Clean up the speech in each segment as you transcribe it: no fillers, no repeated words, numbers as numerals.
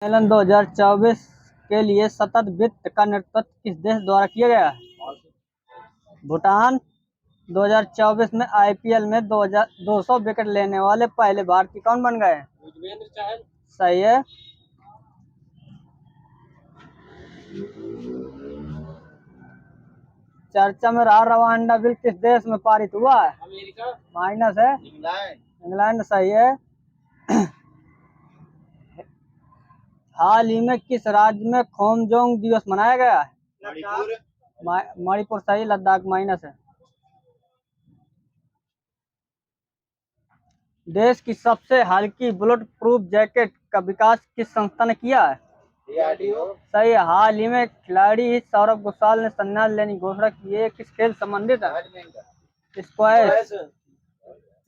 सम्मेलन 2024 के लिए सतत वित्त का नेतृत्व किस देश द्वारा किया गया? भूटान। 2024 में आईपीएल में 200 विकेट लेने वाले पहले भारतीय कौन बन गए? सही है। चर्चा में रहा रवांडा बिल किस देश में पारित हुआ है? अमेरिका। माइनस है। इंग्लैंड सही है। हाल ही में किस राज्य में खोमजोंग दिवस मनाया गया है? मणिपुर सही। लद्दाख माइनस है। देश की सबसे हल्की बुलेट प्रूफ जैकेट का विकास किस संस्था ने किया है? सही है। हाल ही में खिलाड़ी सौरभ घोषाल ने संन्यास लेने की घोषणा की है। किस खेल संबंधित है? स्क्वैश।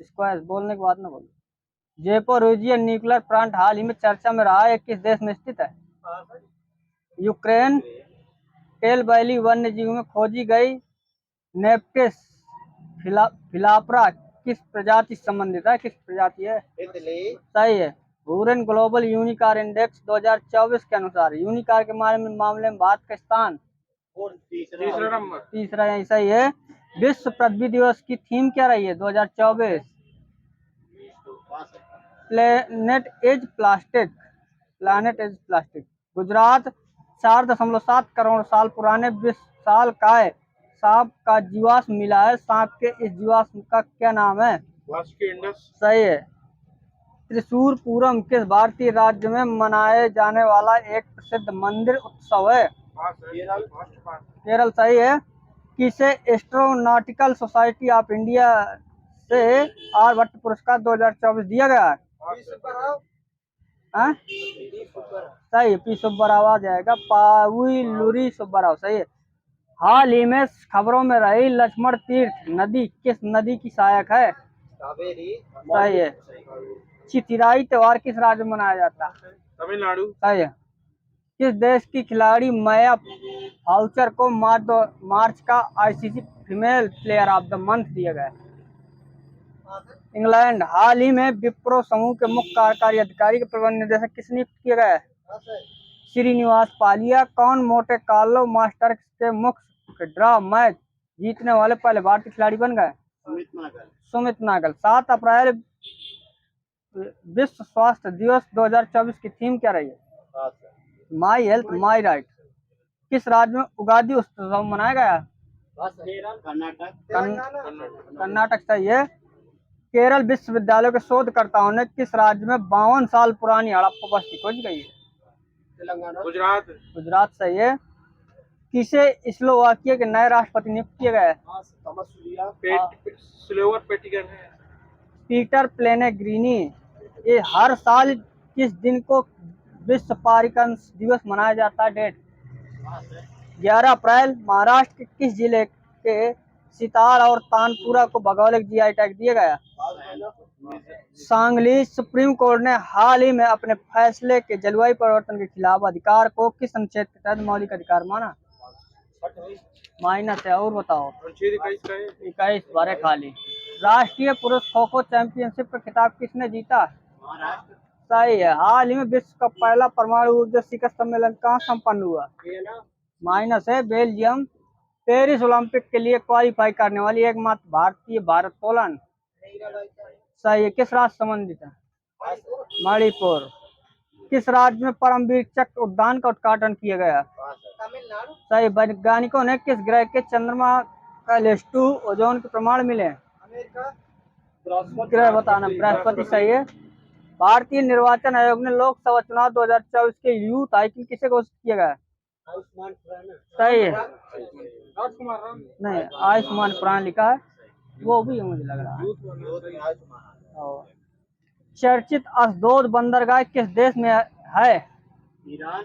स्क्वैश बोलने के बाद ना बोलो। ज़ेपोरिज़िया न्यूक्लियर प्लांट हाल ही में चर्चा में रहा है, किस देश में स्थित है? यूक्रेन। टेल वैली वन्य जीव में खोजी गई नेप्टेस फिलाप्रा किस प्रजाति से संबंधित है? किस प्रजाति है? सही है। हुरन ग्लोबल यूनिकार इंडेक्स 2024 के अनुसार यूनिकार के मामले में भारत का स्थान तीसरा है। सही है। विश्व पृथ्वी दिवस की थीम क्या रही है 2024? Planet is plastic. Gujarat 4.7 crore साल पुराने विशाल काय सांप का जीवाश्म मिला है। सांप के इस जीवाश्म का क्या नाम है? सही है। त्रिशूर पूरम किस भारतीय राज्य में मनाए जाने वाला एक प्रसिद्ध मंदिर उत्सव है? केरल सही है। किसे एस्ट्रोनॉटिकल सोसाइटी ऑफ इंडिया से आर्यभट्ट पुरस्कार 2024 दिया गया है? सही है। पी सुब्बाराव आ जाएगा। पाविलुरी सुब्बाराव सही है। हाल ही में खबरों में रही लक्ष्मण तीर्थ नदी किस नदी की सहायक है? सही है। चिथिराई त्योहार किस राज्य में मनाया जाता है? तमिलनाडु। सही है। किस देश की खिलाड़ी माया फाउचर को मार्च का ICC female player of the month दिया गया? इंग्लैंड। हाल ही में विप्रो समूह के मुख्य कार्यकारी अधिकारी के प्रबंध निदेशक किस नियुक्त किया गया है? श्रीनिवास पालिया। कौन मोटे कार्लो मास्टर्स के मुख्य ड्रॉ मैच जीतने वाले पहले भारतीय खिलाड़ी बन गए? सुमित नागल। 7 अप्रैल विश्व स्वास्थ्य दिवस 2024 की थीम क्या रही है? My health my right. किस राज्य में उगादी उत्सव मनाया गया? कर्नाटक सही है। केरल विश्वविद्यालय के शोधकर्ताओं ने किस राज्य में 52 साल पुरानी हड़प्पा बस्ती खोज गई है? गुजरात सही है। किसे स्लोवाकिया के नए राष्ट्रपति नियुक्त किया गया है? पीटर प्लेनेग्रीनी। ये हर साल किस दिन को विश्व पर्यटन दिवस मनाया जाता है? डेट 11 अप्रैल। महाराष्ट्र के किस जिले के सितार और तानपुरा को भौगोलिक जीआई टैग दिया गया? सांगली। सुप्रीम कोर्ट ने हाल ही में अपने फैसले के जलवायु परिवर्तन के खिलाफ अधिकार को किस अनुच्छेद के तहत मौलिक अधिकार माना? माइनस है। और बताओ। 21 बारे खाली। राष्ट्रीय पुरुष खो खो चैंपियनशिप का खिताब किसने जीता? सही है। हाल ही में विश्व का पहला परमाणु ऊर्जा शिखर सम्मेलन कहाँ संपन्न हुआ? माइनस है। बेल्जियम। पेरिस ओलंपिक के लिए क्वालिफाई करने वाली एकमात्र भारतीय भारोत्तोलन? सही है। किस राज्य संबंधित है? मणिपुर। किस राज्य में परमवीर चक्र उद्यान का उद्घाटन किया गया? सही। वैज्ञानिकों ने किस ग्रह के चंद्रमा का L2 ओजोन के प्रमाण मिले? ग्रह बताना। बृहस्पति सही है। भारतीय निर्वाचन आयोग ने लोकसभा चुनाव 2024 के यूथ आइकन किसे घोषित किया गया? सही है। नहीं, आयुष्मान खुराना लिखा है, वो भी मुझे लग रहा है। चर्चित अशदोद बंदरगाह किस देश में है? ईरान।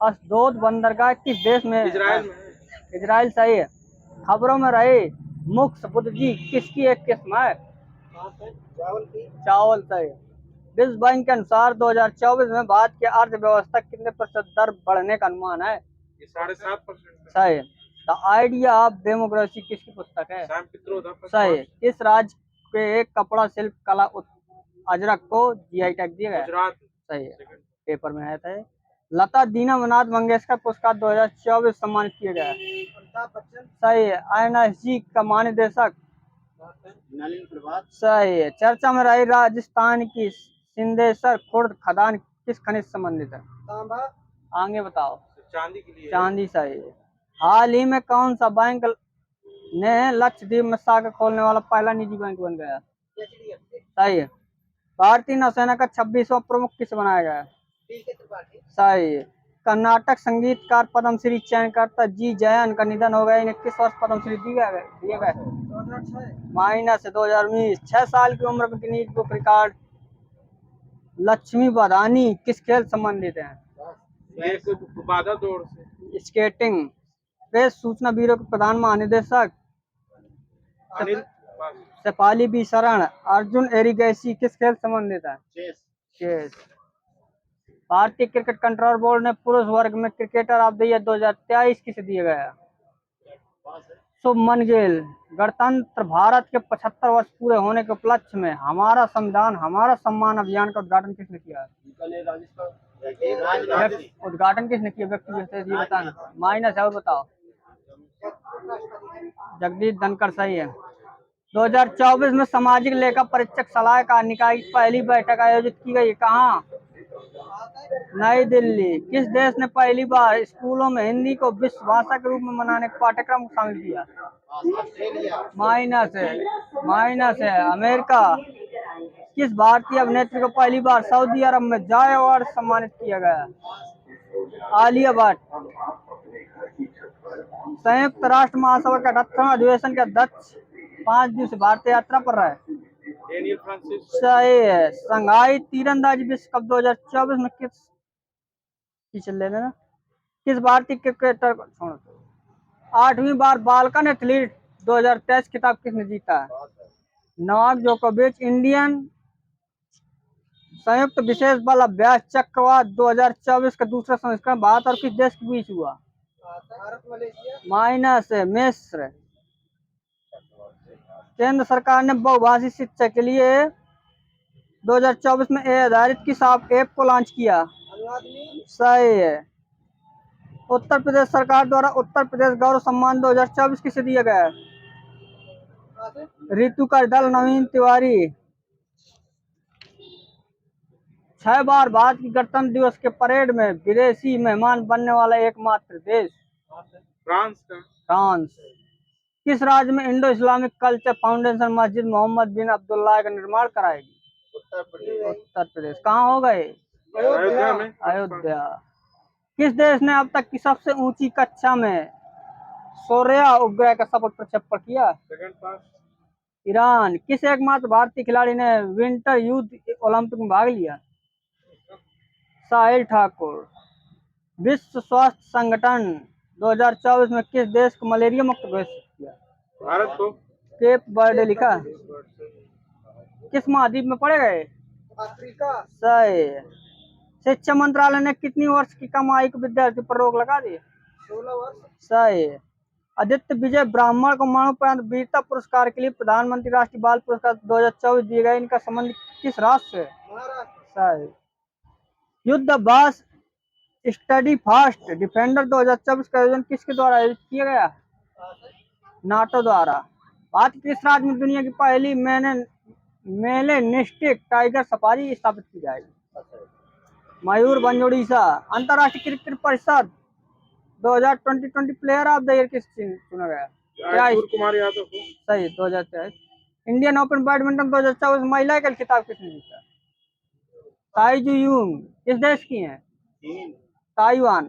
अशदोद बंदरगाह किस देश में? इजराइल सही है। खबरों में रही मुख्य बुद्धि किसकी एक किस्म है? चावल सही है। विश्व बैंक के अनुसार 2024 में भारत की अर्थव्यवस्था कितने प्रतिशत दर बढ़ने का अनुमान है? 7.5%। सही है। द आइडिया ऑफ डेमोक्रेसी किसकी पुस्तक है? सही है। किस राज्य के कपड़ा शिल्प कला अजरक को जीआई टैग दिया गया? सही है। पेपर में आया था ये। लता दीनानाथ मंगेशकर पुरस्कार 2024 सम्मानित किया गया है। अमिताभ बच्चन सही है। INSG का महानिदेशक नलिन प्रभात सही है। चर्चा में रही राजस्थान की सिंदेश्वर खुर्द खदान किस खनिज से संबंधित है? तांबा। आगे बताओ। चांदी के लिए। चांदी सही है। हाल ही में कौन सा बैंक ने लक्षद्वीप में शाखा खोलने वाला पहला निजी बैंक बन गया? सही है। भारतीय नौसेना का 26वां प्रमुख किसे बनाया गया? सही है। कर्नाटक संगीतकार पद्मश्री चयनकर्ता जी जयन का निधन हो गया। इन्हें किस वर्ष पद्मश्री दिए गए? 2006 -2019। 6 साल की उम्र में गिनीज बुक रिकॉर्ड लक्ष्मी बधानी किस खेल संबंधित है? स्केटिंग। प्रेस सूचना ब्यूरो के प्रधान महानिदेशक शेफाली बी शरण। अर्जुन एरिगैसी किस खेल संबंधित है? चेस। भारतीय क्रिकेट कंट्रोल बोर्ड ने पुरुष वर्ग में क्रिकेटर ऑफ द ईयर 2023 किसे दिया गया? शुभमन गिल। गणतंत्र भारत के 75 वर्ष पूरे होने के उपलक्ष्य में हमारा संविधान हमारा सम्मान अभियान का उद्घाटन किसने किया? उद्घाटन किसने किया? व्यक्ति विशेष ये बताना। माइनस है और बताओ। जगदीश धनखड़ सही है। 2024 में सामाजिक लेखा परीक्षक सलाहकार निकाय की पहली बैठक आयोजित की गई। कहाँ? नई दिल्ली। किस देश ने पहली बार स्कूलों में हिंदी को विश्व भाषा के रूप में मनाने के पाठ्यक्रम को शामिल किया? माइनस है। अमेरिका। किस भारतीय अभिनेत्री को पहली बार सऊदी अरब में जॉय अवार्ड सम्मानित किया गया? आलिया भट्ट। संयुक्त राष्ट्र महासभा के 78वें अधिवेशन के अध्यक्ष 5 दिवसीय भारतीय यात्रा पर रहे? सही है। संघाई तीरंदाजी विश्व कप 2024 में किस भारतीय क्रिकेटर को छोड़ो 8वीं बार बाल्कन एथलीट 2023 खिताब किसने जीता है? नोवाक जोकोविच। इंडियन संयुक्त विशेष बल अभ्यास चक्रवात 2024 का दूसरा संस्करण भारत और किस देश के बीच हुआ? माइनस है। मिस्र। केंद्र सरकार ने बहुभाषी शिक्षा के लिए 2024 में आधारित किस ऐप को लॉन्च किया? सही है। उत्तर प्रदेश सरकार द्वारा उत्तर प्रदेश गौरव सम्मान 2024 किसे दिया गया? ऋतु करदल नवीन तिवारी। 6 बार भारत की गणतंत्र दिवस के परेड में विदेशी मेहमान बनने वाला एकमात्र देश? फ्रांस। किस राज्य में इंडो इस्लामिक कल्चर फाउंडेशन मस्जिद मोहम्मद बिन अब्दुल्लाह का निर्माण कराएगी? उत्तर प्रदेश। कहाँ होगा ये? अयोध्या। किस देश ने अब तक की सबसे ऊंची कक्षा में सौर्या उपग्रह का सफल प्रक्षेपण किया? ईरान। किस एकमात्र भारतीय खिलाड़ी ने विंटर यूथ ओलंपिक में भाग लिया? साहिल ठाकुर। विश्व स्वास्थ्य संगठन 2024 में किस देश को मलेरिया मुक्त घोषित किया? भारत को। केप वर्डे लिखा। किस महाद्वीप में पड़ेगा ये? अफ्रीका। सही। शिक्षा मंत्रालय ने कितनी वर्ष की कम आयु के विद्यार्थी पर रोक लगा दी? 16 वर्ष। सही। आदित्य विजय ब्राह्मण को मरणोपरांत वीरता पुरस्कार के लिए प्रधानमंत्री राष्ट्रीय बाल पुरस्कार 2024 दिए गए। इनका संबंध किस राष्ट्र से? सही। युद्ध अभ्यास स्टडी फास्ट डिफेंडर 2024 का आयोजन किसके द्वारा आयोजित किया गया? नाटो द्वारा। भारत किस राज्य में दुनिया की पहली मेलेनिस्टिक टाइगर सफारी स्थापित की जाएगी? मयूरभंज उड़ीसा। अंतर्राष्ट्रीय क्रिकेट परिषद 2020 प्लेयर ऑफ द ईयर किस चुना गया? कुमार यादव। सही। 2023 इंडियन ओपन बैडमिंटन 2024 महिला का खिताब किसने जीता? Tai Tzu Ying. किस देश की हैं? ताइवान।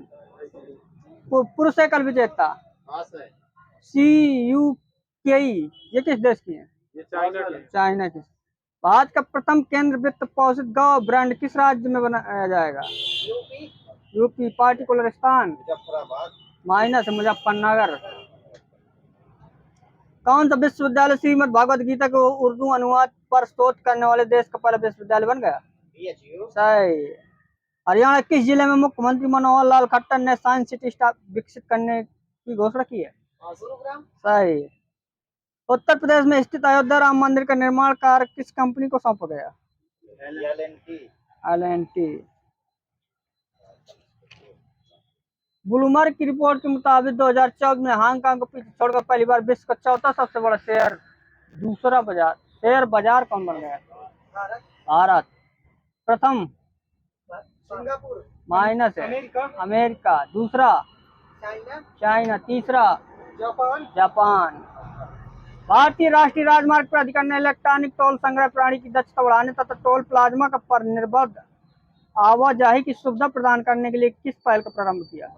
पुरुष एकल विजेता CUKE ये किस देश की है? चाइना की। भारत का प्रथम केंद्र वित्त पोषित गौ ब्रांड किस राज्य में बनाया जाएगा? यूपी। पार्टिकुलर स्थान? माइनस मुजफ्फरनगर। कौन सा विश्वविद्यालय श्रीमद् भागवत गीता के उर्दू अनुवाद पर शोध करने वाले देश का पहला विश्वविद्यालय बन गया? सही। हरियाणा किस जिले में मुख्यमंत्री मनोहर लाल खट्टर ने साइंस सिटी विकसित करने की घोषणा की है? सही। उत्तर प्रदेश में स्थित अयोध्या राम मंदिर का निर्माण कार्य किस कंपनी को सौंपा गया? L&T। ब्लूमबर्ग की रिपोर्ट के मुताबिक 2014 में हांगकांग को पीछे छोड़कर पहली बार विश्व का चौथा सबसे बड़ा शेयर बाजार कौन बन गया? भारत। प्रथम सिंगापुर, माइनस है अमेरिका, दूसरा चाइना, तीसरा जापान। भारतीय राष्ट्रीय राजमार्ग प्राधिकरण ने इलेक्ट्रॉनिक टोल संग्रह प्रणाली की दक्षता बढ़ाने तथा टोल प्लाज्मा पर निर्बाध आवाजाही की सुविधा प्रदान करने के लिए किस पहल का प्रारंभ किया?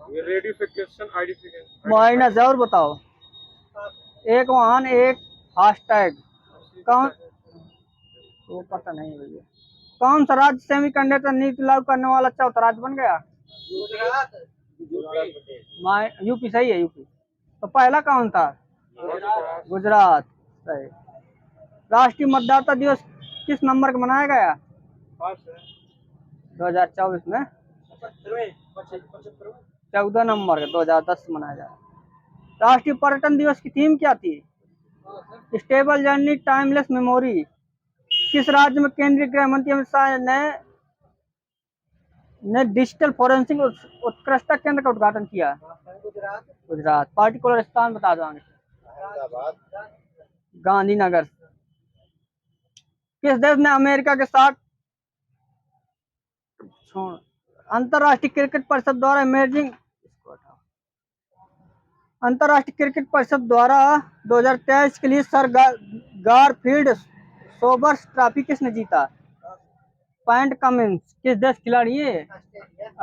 माइनस है। और बताओ, एक वाहन एक फास्टैग। कौन, वो पता नहीं भैया। कौन सा राज्य सेमीकंडक्टर नीति लागू करने वाला चौथा राज्य बन गया? यूपी। सही है, यूपी। तो पहला कौन था? गुजरात। सही। राष्ट्रीय मतदाता दिवस किस नंबर का मनाया गया? 2024 में 14 नंबर का, 2010 मनाया गया। राष्ट्रीय पर्यटन दिवस की थीम क्या थी? Stable journey timeless memory. किस राज्य में केंद्रीय गृह मंत्री अमित शाह ने डिजिटल फोरेंसिक उत्कृष्टता केंद्र का उद्घाटन किया? गुजरात। पार्टिकुलर स्थान बता दो। गांधीनगर। किस देश ने अमेरिका के साथ अंतरराष्ट्रीय क्रिकेट परिषद द्वारा अंतरराष्ट्रीय क्रिकेट परिषद द्वारा 2023 के लिए सर गारफील्ड सोबर्स ट्रॉफी किसने जीता? PAT Cummins. किस देश खिलाड़ी है?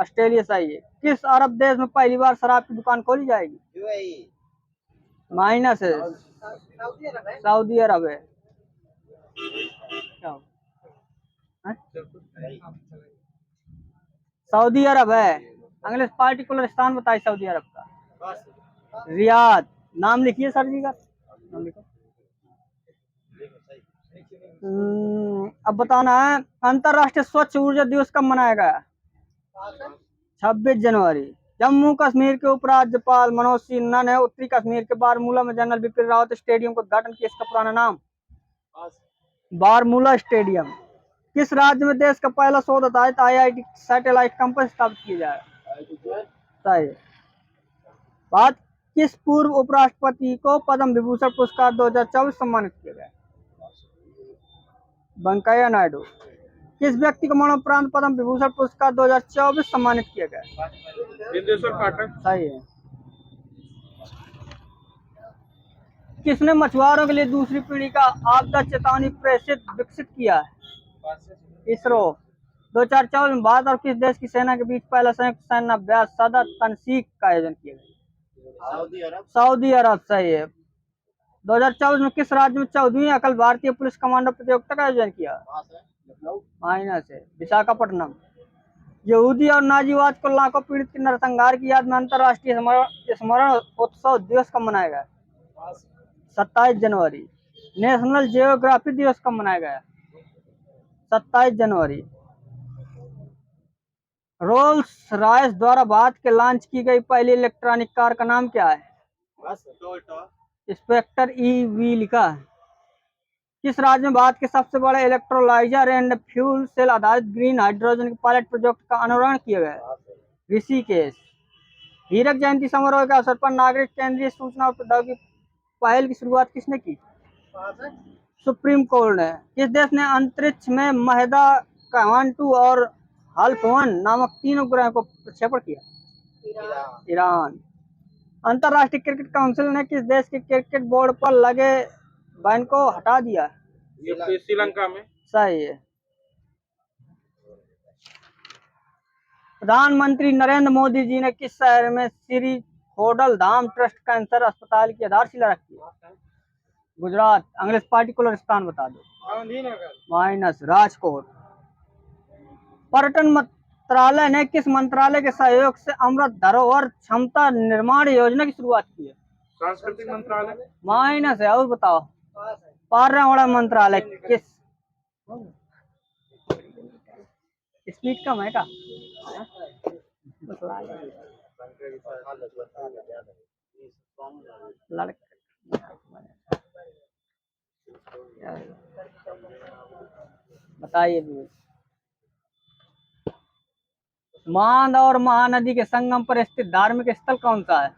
ऑस्ट्रेलिया। सही है। किस अरब देश में पहली बार शराब की दुकान खोली जाएगी? माइनस है सऊदी अरब है। सऊदी अरब है। अगले पार्टिकुलर स्थान बताइए सऊदी अरब का। रियाद। नाम लिखिए सर जी का। नाम लिखो। अब बताना है, अंतरराष्ट्रीय स्वच्छ ऊर्जा दिवस कब मनाया गया? 26 जनवरी। जम्मू कश्मीर के उपराज्यपाल मनोज सिन्हा ने उत्तरी कश्मीर के बारमूला में जनरल बिपिन रावत स्टेडियम का उद्घाटन किया। इसका पुराना नाम? बारमूला स्टेडियम। किस राज्य में देश का पहला शोध आधारित IIT सैटेलाइट कैंपस स्थापित किया जाएगा? सही। बात, किस पूर्व उपराष्ट्रपति को पद्म विभूषण पुरस्कार 2024 सम्मानित किया गया? वेंकैया नायडू। किस व्यक्ति को मरणोपरांत पद्म विभूषण पुरस्कार 2024 सम्मानित किया गया? बिंदेश्वर पाठक। सही है। किसने मछुआरों के लिए दूसरी पीढ़ी का आपदा चेतावनी प्रेषित विकसित किया है? इसरो। 2024 में भारत और किस देश की सेना के बीच पहला संयुक्त सैन्य अभ्यास सदा तनसीक का आयोजन किया गया? सऊदी अरब। सही है। 2024 में किस राज्य में 14वीं अखिल भारतीय पुलिस कमांडो प्रतियोगिता का आयोजन किया? माइनस है विशाखापट्टनम। यहूदी और नाजीवाद को लाखों पीड़ित के नरसंहार की याद में अंतर्राष्ट्रीय स्मरण उत्सव दिवस कब मनाया गया? 27 जनवरी। नेशनल जियोग्राफी दिवस कब मनाया गया? 27 जनवरी। रोल्स रॉयस द्वारा भारत के लॉन्च की गई पहली इलेक्ट्रॉनिक कार का नाम क्या है? स्पेक्टर EV लिखा है। किस राज्य में भारत के सबसे बड़े इलेक्ट्रोलाइजर एंड फ्यूल सेल आधारित ग्रीन हाइड्रोजन के पायलट प्रोजेक्ट का अनावरण किया गया? ऋषिकेश। हीरक जयंती समारोह के अवसर पर नागरिक केंद्रीय सूचना और प्रौद्योगिकी पहल की शुरुआत किसने की? सुप्रीम कोर्ट ने। किस देश ने अंतरिक्ष में महदा Kahn-2 और हाल्फ-1 नामक 3 उपग्रहों को प्रक्षेपण किया? ईरान। अंतरराष्ट्रीय क्रिकेट काउंसिल ने किस देश के क्रिकेट बोर्ड पर लगे बैन को हटा दिया? श्रीलंका में। सही है। प्रधानमंत्री नरेंद्र मोदी जी ने किस शहर में श्री खोडल धाम ट्रस्ट कैंसर अस्पताल की आधारशिला रखी? गुजरात। अंग्रेज पार्टिकुलर स्थान बता दो। माइनस राजकोट। पर्यटन मंत्रालय ने किस मंत्रालय के सहयोग से अमृत धरोहर क्षमता निर्माण योजना की शुरुआत की है? सांस्कृतिक मंत्रालय। माइनस है। और बताओ, पर्यावरण मंत्रालय। किस स्पीड कम है का? बताइए। मांद और महानदी के संगम पर स्थित धार्मिक स्थल कौन सा है?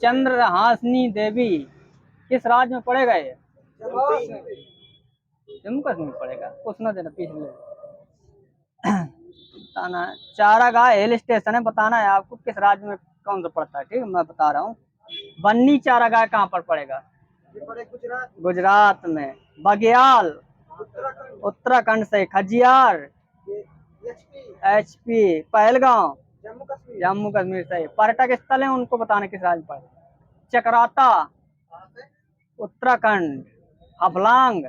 चंद्रहासिनी देवी किस राज्य में पड़ेगा ये? जम्मू कश्मीर पड़ेगा। पूछना देना पिछले बताना है। चारागाह हिल स्टेशन है, बताना है आपको किस राज्य में कौन सा पड़ता है। ठीक है, मैं बता रहा हूँ। बन्नी चारागाह कहाँ पर पड़ेगा? गुजरात। गुजरात में। बघियाल उत्तराखंड। उत्तराखंड से। खजियार एचपी। HP पहलगांव जम्मू कश्मीर। जम्मू कश्मीर से। पर्यटक स्थल है उनको बताना किस राज्य पर? चक्राता उत्तराखंड। हफलांग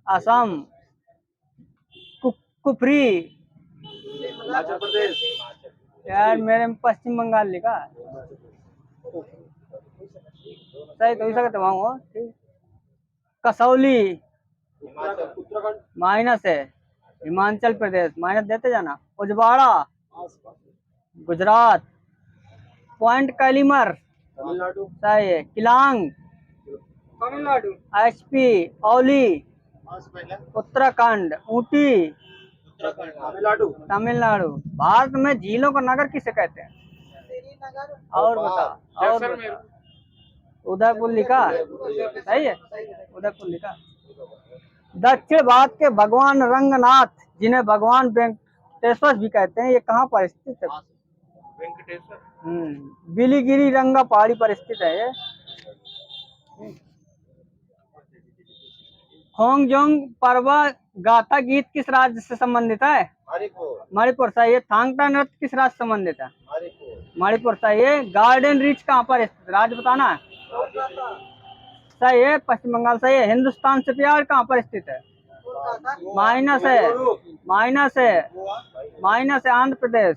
असम। कुफरी हिमाचल प्रदेश। यार मेरे में पश्चिम बंगाल लिखा है। सही तो सकते वहाँ ठीक। कसौली उत्तराखंड। माइनस है। हिमाचल प्रदेश माइनस देते जाना। उजवाड़ा गुजरात। पॉइंट कैलीमर तमिलनाडु। सही है। किलांग तमिलनाडु। HP औली उत्तराखंड। ऊटी तमिलनाडु। तमिलनाडु। भारत में झीलों का नगर किसे कहते हैं? श्रीनगर। और बता और बता। उदयपुर लिखा है। सही है, उदयपुर लिखा। दक्षिण भारत के भगवान रंगनाथ जिन्हें भगवान वेंकटेश्वर भी कहते हैं, ये कहाँ पर स्थित है? वेंकटेश्वर। बिलीगिरी रंगा पहाड़ी पर स्थित है ये। होंगजोंग पर्वा गाथा गीत किस राज्य से संबंधित है? मणिपुर सही है। थांगटा नृत्य किस राज्य से संबंधित है? मणिपुर सही है। गार्डन रीच कहाँ पर स्थित? राज्य बताना है। सही है। पश्चिम बंगाल सही है। हिंदुस्तान शिपयार्ड कहाँ पर स्थित है? माइनस है। माइनस है। माइनस है। आंध्र प्रदेश।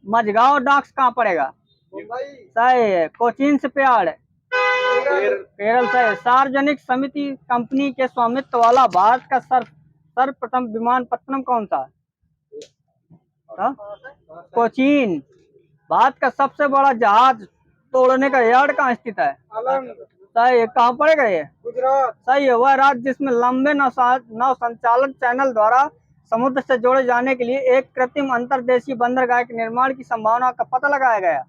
मझगांव डॉक्स कहाँ पड़ेगा? मुंबई। सही है। कोचीन शिपयार्ड केरल से। सार्वजनिक समिति कंपनी के स्वामित्व वाला भारत का सर्वप्रथम विमानपत्तनम कौन सा है? कोचीन। भारत का सबसे बड़ा जहाज तोड़ने का यार्ड कहाँ स्थित है? सही है। कहाँ पड़ेगा ये? गुजरात। सही है। वह राज्य जिसमें लंबे नौ संचालन चैनल द्वारा समुद्र से जोड़े जाने के लिए एक कृत्रिम अंतर्देशीय बंदरगाह के निर्माण की संभावना का पता लगाया गया।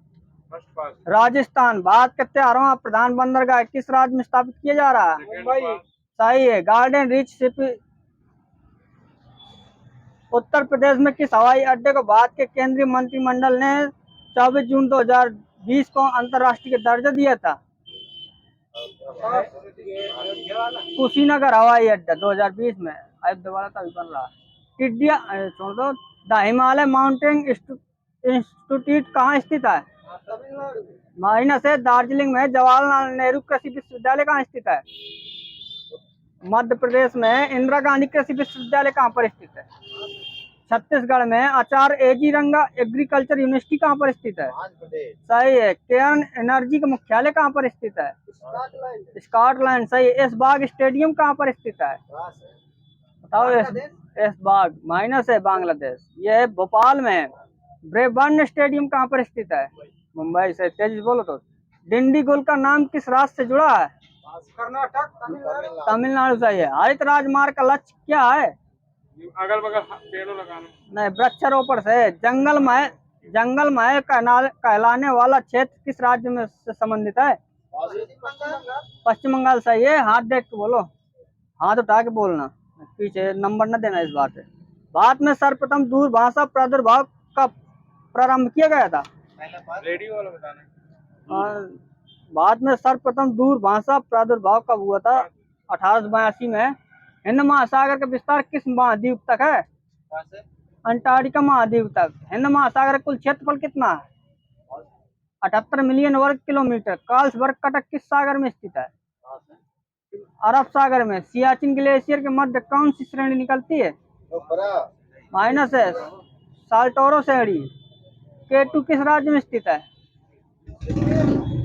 राजस्थान। भारत का 13वां प्रधान बंदरगाह किस राज्य में स्थापित किया जा रहा है? मुंबई। सही है। Garden Reach ship. Uttar Pradesh में किस हवाई अड्डे को भारत के केंद्रीय मंत्रिमंडल ने 24 जून 2020 को अंतर्राष्ट्रीय दर्जा दिया था? कुशीनगर हवाई अड्डा 2020 में। अब दोबारा तभी बन रहा है। टिड्डिया छोड़ दो। द हिमालय माउंटेन इंस्टीट्यूट कहाँ स्थित है? तमिलनाडु। माइनस है। दार्जिलिंग में। जवाहरलाल नेहरू कृषि विश्वविद्यालय कहाँ स्थित है? मध्य प्रदेश में। इंदिरा गांधी कृषि विश्वविद्यालय कहाँ पर स्थित है? छत्तीसगढ़ में। आचार्य AG रंगा एग्रीकल्चर यूनिवर्सिटी कहाँ पर स्थित है? सही है। केयर्न एनर्जी का मुख्यालय कहाँ पर स्थित है? स्कॉटलैंड सही है। ऐशबाग स्टेडियम कहाँ पर स्थित है? बताओ। ऐशबाग माइनस है। बांग्लादेश। ये है भोपाल में। ब्रेबर्न स्टेडियम कहाँ पर स्थित है? मुंबई से। तेजी बोलो तो। डिंडीगुल का नाम किस राज्य से जुड़ा है? कर्नाटक। तमिलनाडु सही है। हरित राजमार्ग का लक्ष्य क्या है? अगल बगल पेड़ों लगाना। नहीं, वृक्षारोपण से। जंगल महल कहलाने वाला क्षेत्र किस राज्य में से संबंधित है? पश्चिम बंगाल सही है। हाथ देख के बोलो, हाथ उठा के बोलना, पीछे नंबर न देना इस बात पे। भारत में सर्वप्रथम दूरभाषा प्रादुर्भाव कब प्रारंभ किया गया था? रेडियो वाला बताना। और भारत में सर्वप्रथम दूरभाषा प्रादुर्भाव कब हुआ था? 1882 में। हिंद महासागर का विस्तार किस महाद्वीप तक है? अंटार्कटिका महाद्वीप तक। हिंद महासागर का कुल क्षेत्रफल कितना है? 78 मिलियन वर्ग किलोमीटर। कार्लसबर्ग कटक किस सागर में स्थित है? अरब सागर में। सियाचिन ग्लेशियर के मध्य कौन सी श्रेणी निकलती है? माइनस है। साल्टोरो श्रेणी। K2 किस राज्य में स्थित है?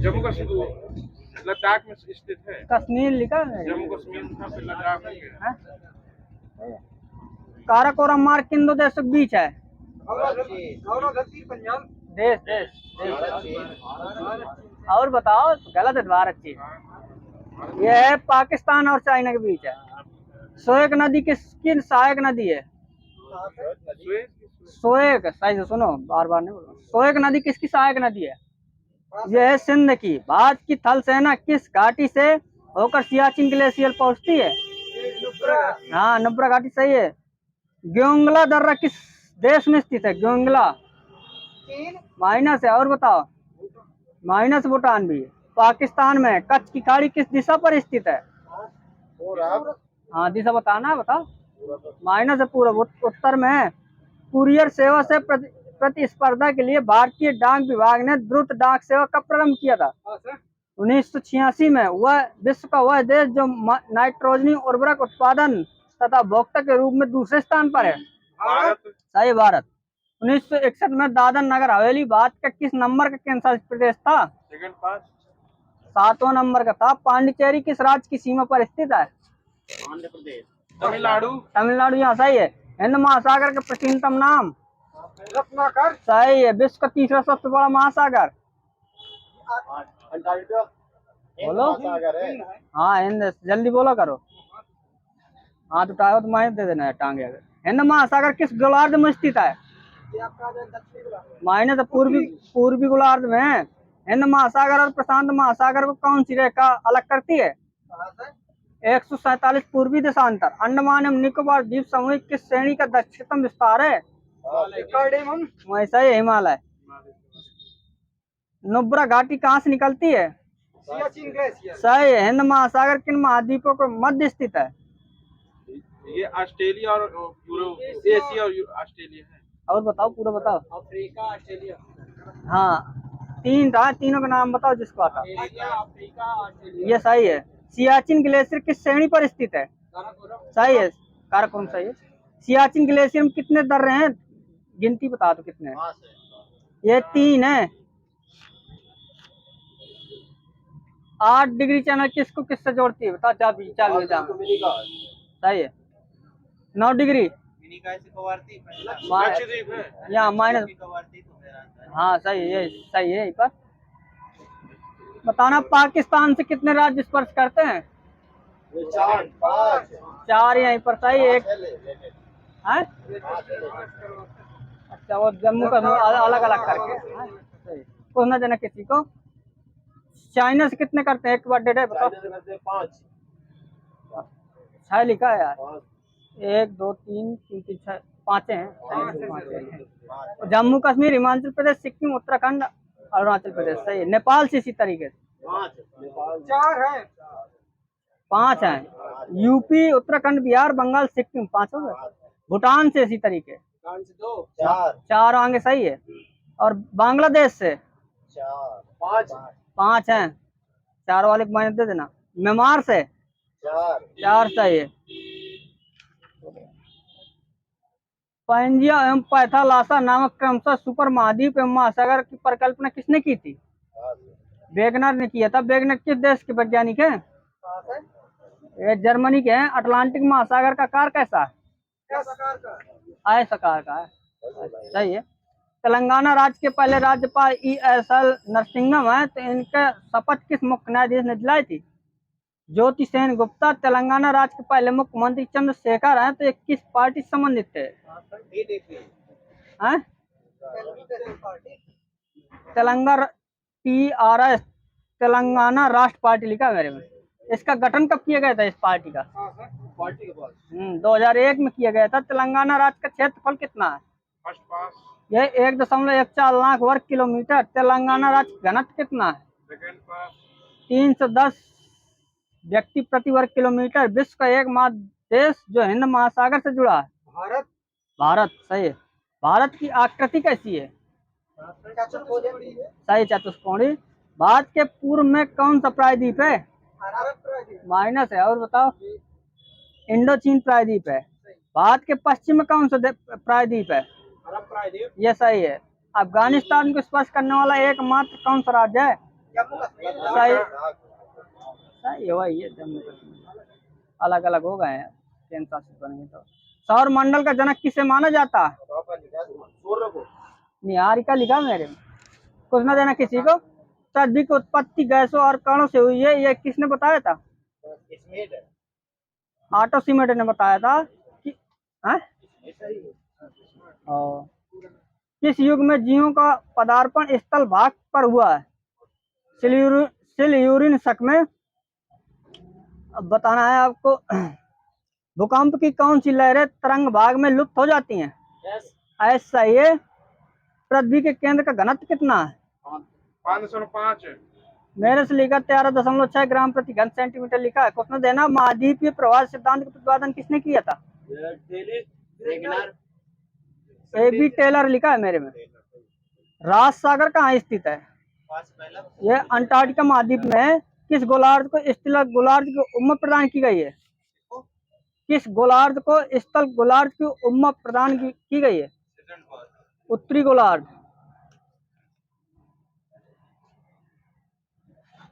जम्मू कश्मीर। लद्दाख में स्थित है। कश्मीर लिखा है। जम्मू कश्मीर था, फिर लद्दाख में गया। काराकोरम मार्ग किन दो देशों के बीच है? पंजाब। देश देश और बताओ। गलत है। भारत चीज। यह है पाकिस्तान और चाइना के बीच है। सोएक नदी किसकी सहायक नदी है? सोएग, सही से सुनो, बार बार नहीं बोलो। सोएग नदी किसकी सहायक नदी है? यह है सिंध की। भारत की थल सेना किस घाटी से होकर सियाचिन ग्लेशियर पहुंचती है? हाँ, नुब्रा घाटी सही है। ग्योंगला दर्रा किस देश में स्थित है? ग्योंगला माइनस है, और बताओ। माइनस भूटान भी है। पाकिस्तान में कच्छ की खाड़ी किस दिशा पर स्थित है? हाँ, दिशा बताना है, बताओ। माइनस है, पूर्व। उत्तर में है। कुरियर सेवा से प्रतिस्पर्धा के लिए भारतीय डाक विभाग ने द्रुत डाक सेवा कब प्रारंभ किया था? 1986 में। वह विश्व का वह देश जो नाइट्रोजनी उर्वरक उत्पादन तथा उपभोक्ता के रूप में दूसरे स्थान पर है? भारत। सही, भारत। 1961 में दादर नगर हवेली भारत का किस नंबर का केंद्र शासित प्रदेश था? सेकंड पास। 7वां नंबर का था। पांडिचेरी किस राज्य की सीमा पर स्थित है? आंध्र प्रदेश। तमिलनाडु। तमिलनाडु, यहाँ सही है। हिंद महासागर का प्राचीनतम नाम? रत्नाकर, सही है। विश्व का तीसरा सबसे बड़ा महासागर? बोलो। हाँ, हिंद, जल्दी बोलो करो। हाँ, तो टाइम तो मैं दे देना है, टांगे अगर। हिंद महासागर किस गोलार्ध में स्थित है? माइनस पूर्वी गोलार्ध में है। हिंद महासागर और प्रशांत महासागर को कौन सी रेखा अलग करती है? 147 पूर्वी देशांतर। अंडमान एवं निकोबार द्वीप समूह किस श्रेणी का दक्षिणतम विस्तार है? वैसा ही हिमालय। नुब्रा घाटी कहाँ से निकलती है? सही है। हिंद महासागर किन महाद्वीपों को मध्य स्थित है? ये ऑस्ट्रेलिया और यूरोप, एशिया और ऑस्ट्रेलिया है। और बताओ, पूरा बताओ। Africa, Australia. हाँ, तीन था, तीनों का नाम बताओ जिसको आता। Asia, Africa, Australia. ये सही है। सियाचिन ग्लेशियर किस श्रेणी पर स्थित है? सही है, काराकोरम सही है। सियाचिन ग्लेशियर में कितने दर्रे हैं? गिनती बता दो कितने हैं। ये 3 है। 8 डिग्री चैनल किसको किससे जोड़ती है? बताओ, चाबी सही है। 9 डिग्री लक्षद्वीप है। यहाँ माइनस। हाँ, सही है, ये सही है। पर बताना, पाकिस्तान से कितने राज्य स्पर्श करते हैं? 4 यहीं पर सही है। एक है? अच्छा, वो जम्मू का अलग अलग करके कुछ ना देना किसी को। चाइना से कितने करते हैं? एक बार डेढ़ बताओ। 6 लिखा है यार। 1 2 3 3 6 5 हैं। जम्मू कश्मीर, हिमाचल प्रदेश, सिक्किम, उत्तराखंड, अरुणाचल प्रदेश सही है। नेपाल से इसी तरीके से 5 हैं। यूपी, उत्तराखंड, बिहार, बंगाल, सिक्किम 5 हो गए। भूटान से इसी तरीके 4 आगे सही है। और बांग्लादेश से 5 हैं। 4 वाले को माइनस दे देना। म्यांमार से 4 सही है। पैंजिया एवं पैथालासा नामक क्रमशः सुपर महाद्वीप एवं महासागर की परिकल्पना किसने की थी? वेगनर ने किया था। वेगनर किस देश के वैज्ञानिक हैं? ये जर्मनी के हैं। अटलांटिक महासागर का आकार कैसा है? आयताकार का है। सही है। तेलंगाना राज्य के पहले राज्यपाल ESL नरसिंहम है, तो इनके शपथ किस मुख्य न्यायाधीश ने दिलाई थी? ज्योति सेन गुप्ता। तेलंगाना राज्य के पहले मुख्यमंत्री चंद्रशेखर हैं, तो ये किस पार्टी से संबंधित थे? तेलंगाना TRS, तेलंगाना राष्ट्र पार्टी लिखा है मेरे में। इसका गठन कब किया गया था इस पार्टी का? 2001 में किया गया था। तेलंगाना राज्य का क्षेत्रफल कितना है? First pass. यह 1.14 लाख वर्ग किलोमीटर। तेलंगाना राज्य घनत्व कितना है? सेकंड पास। 310 व्यक्ति प्रति वर्ग किलोमीटर। विश्व का एकमात्र देश जो हिंद महासागर से जुड़ा है? भारत सही है। भारत की आकृति कैसी है? सही, चतुष्कोणी। भारत के पूर्व में कौन सा प्रायद्वीप है? माइनस है, और बताओ। इंडो चीन प्रायद्वीप है। भारत के पश्चिम में कौन सा प्रायद्वीप है? ये सही है। अफगानिस्तान को स्पर्श करने वाला एकमात्र कौन सा राज्य है? सही सही है, वही है जम्मू कश्मीर। अलग अलग हो गए हैं केंद्र शासित बनेंगे तो। सौर मंडल का जनक किसे माना जाता है? निहारिका लिखा मेरे में। कुछ ना देना किसी को। पृथ्वी की उत्पत्ति गैसों और कणों से हुई है, ये किसने बताया था? आर्किमिडीज ने बताया था कि किस युग में जीवों का पदार्पण स्थल भाग पर हुआ है? सिल्यूरिन शक में। अब बताना है आपको। भूकंप की कौन सी लहरें तरंग भाग में लुप्त हो जाती हैं? ऐसा ही है। पृथ्वी के केंद्र का घनत्व कितना है? 505 है। मेरे से लिखा 13.6 ग्राम प्रति घन सेंटीमीटर लिखा है। क्वेश्चन देना, महाद्वीपीय प्रवाह सिद्धांत का प्रतिपादन किसने किया था? A.B. टेलर लिखा है मेरे में। राज सागर कहाँ स्थित है? यह अंटार्कटिका महाद्वीप में है। किस गोलार्ध को स्थल गोलार्ध की उपमा प्रदान की गई है? किस गोलार्ध को स्थल गोलार्ध की उपमा प्रदान की गई है? उत्तरी गोलार्ध।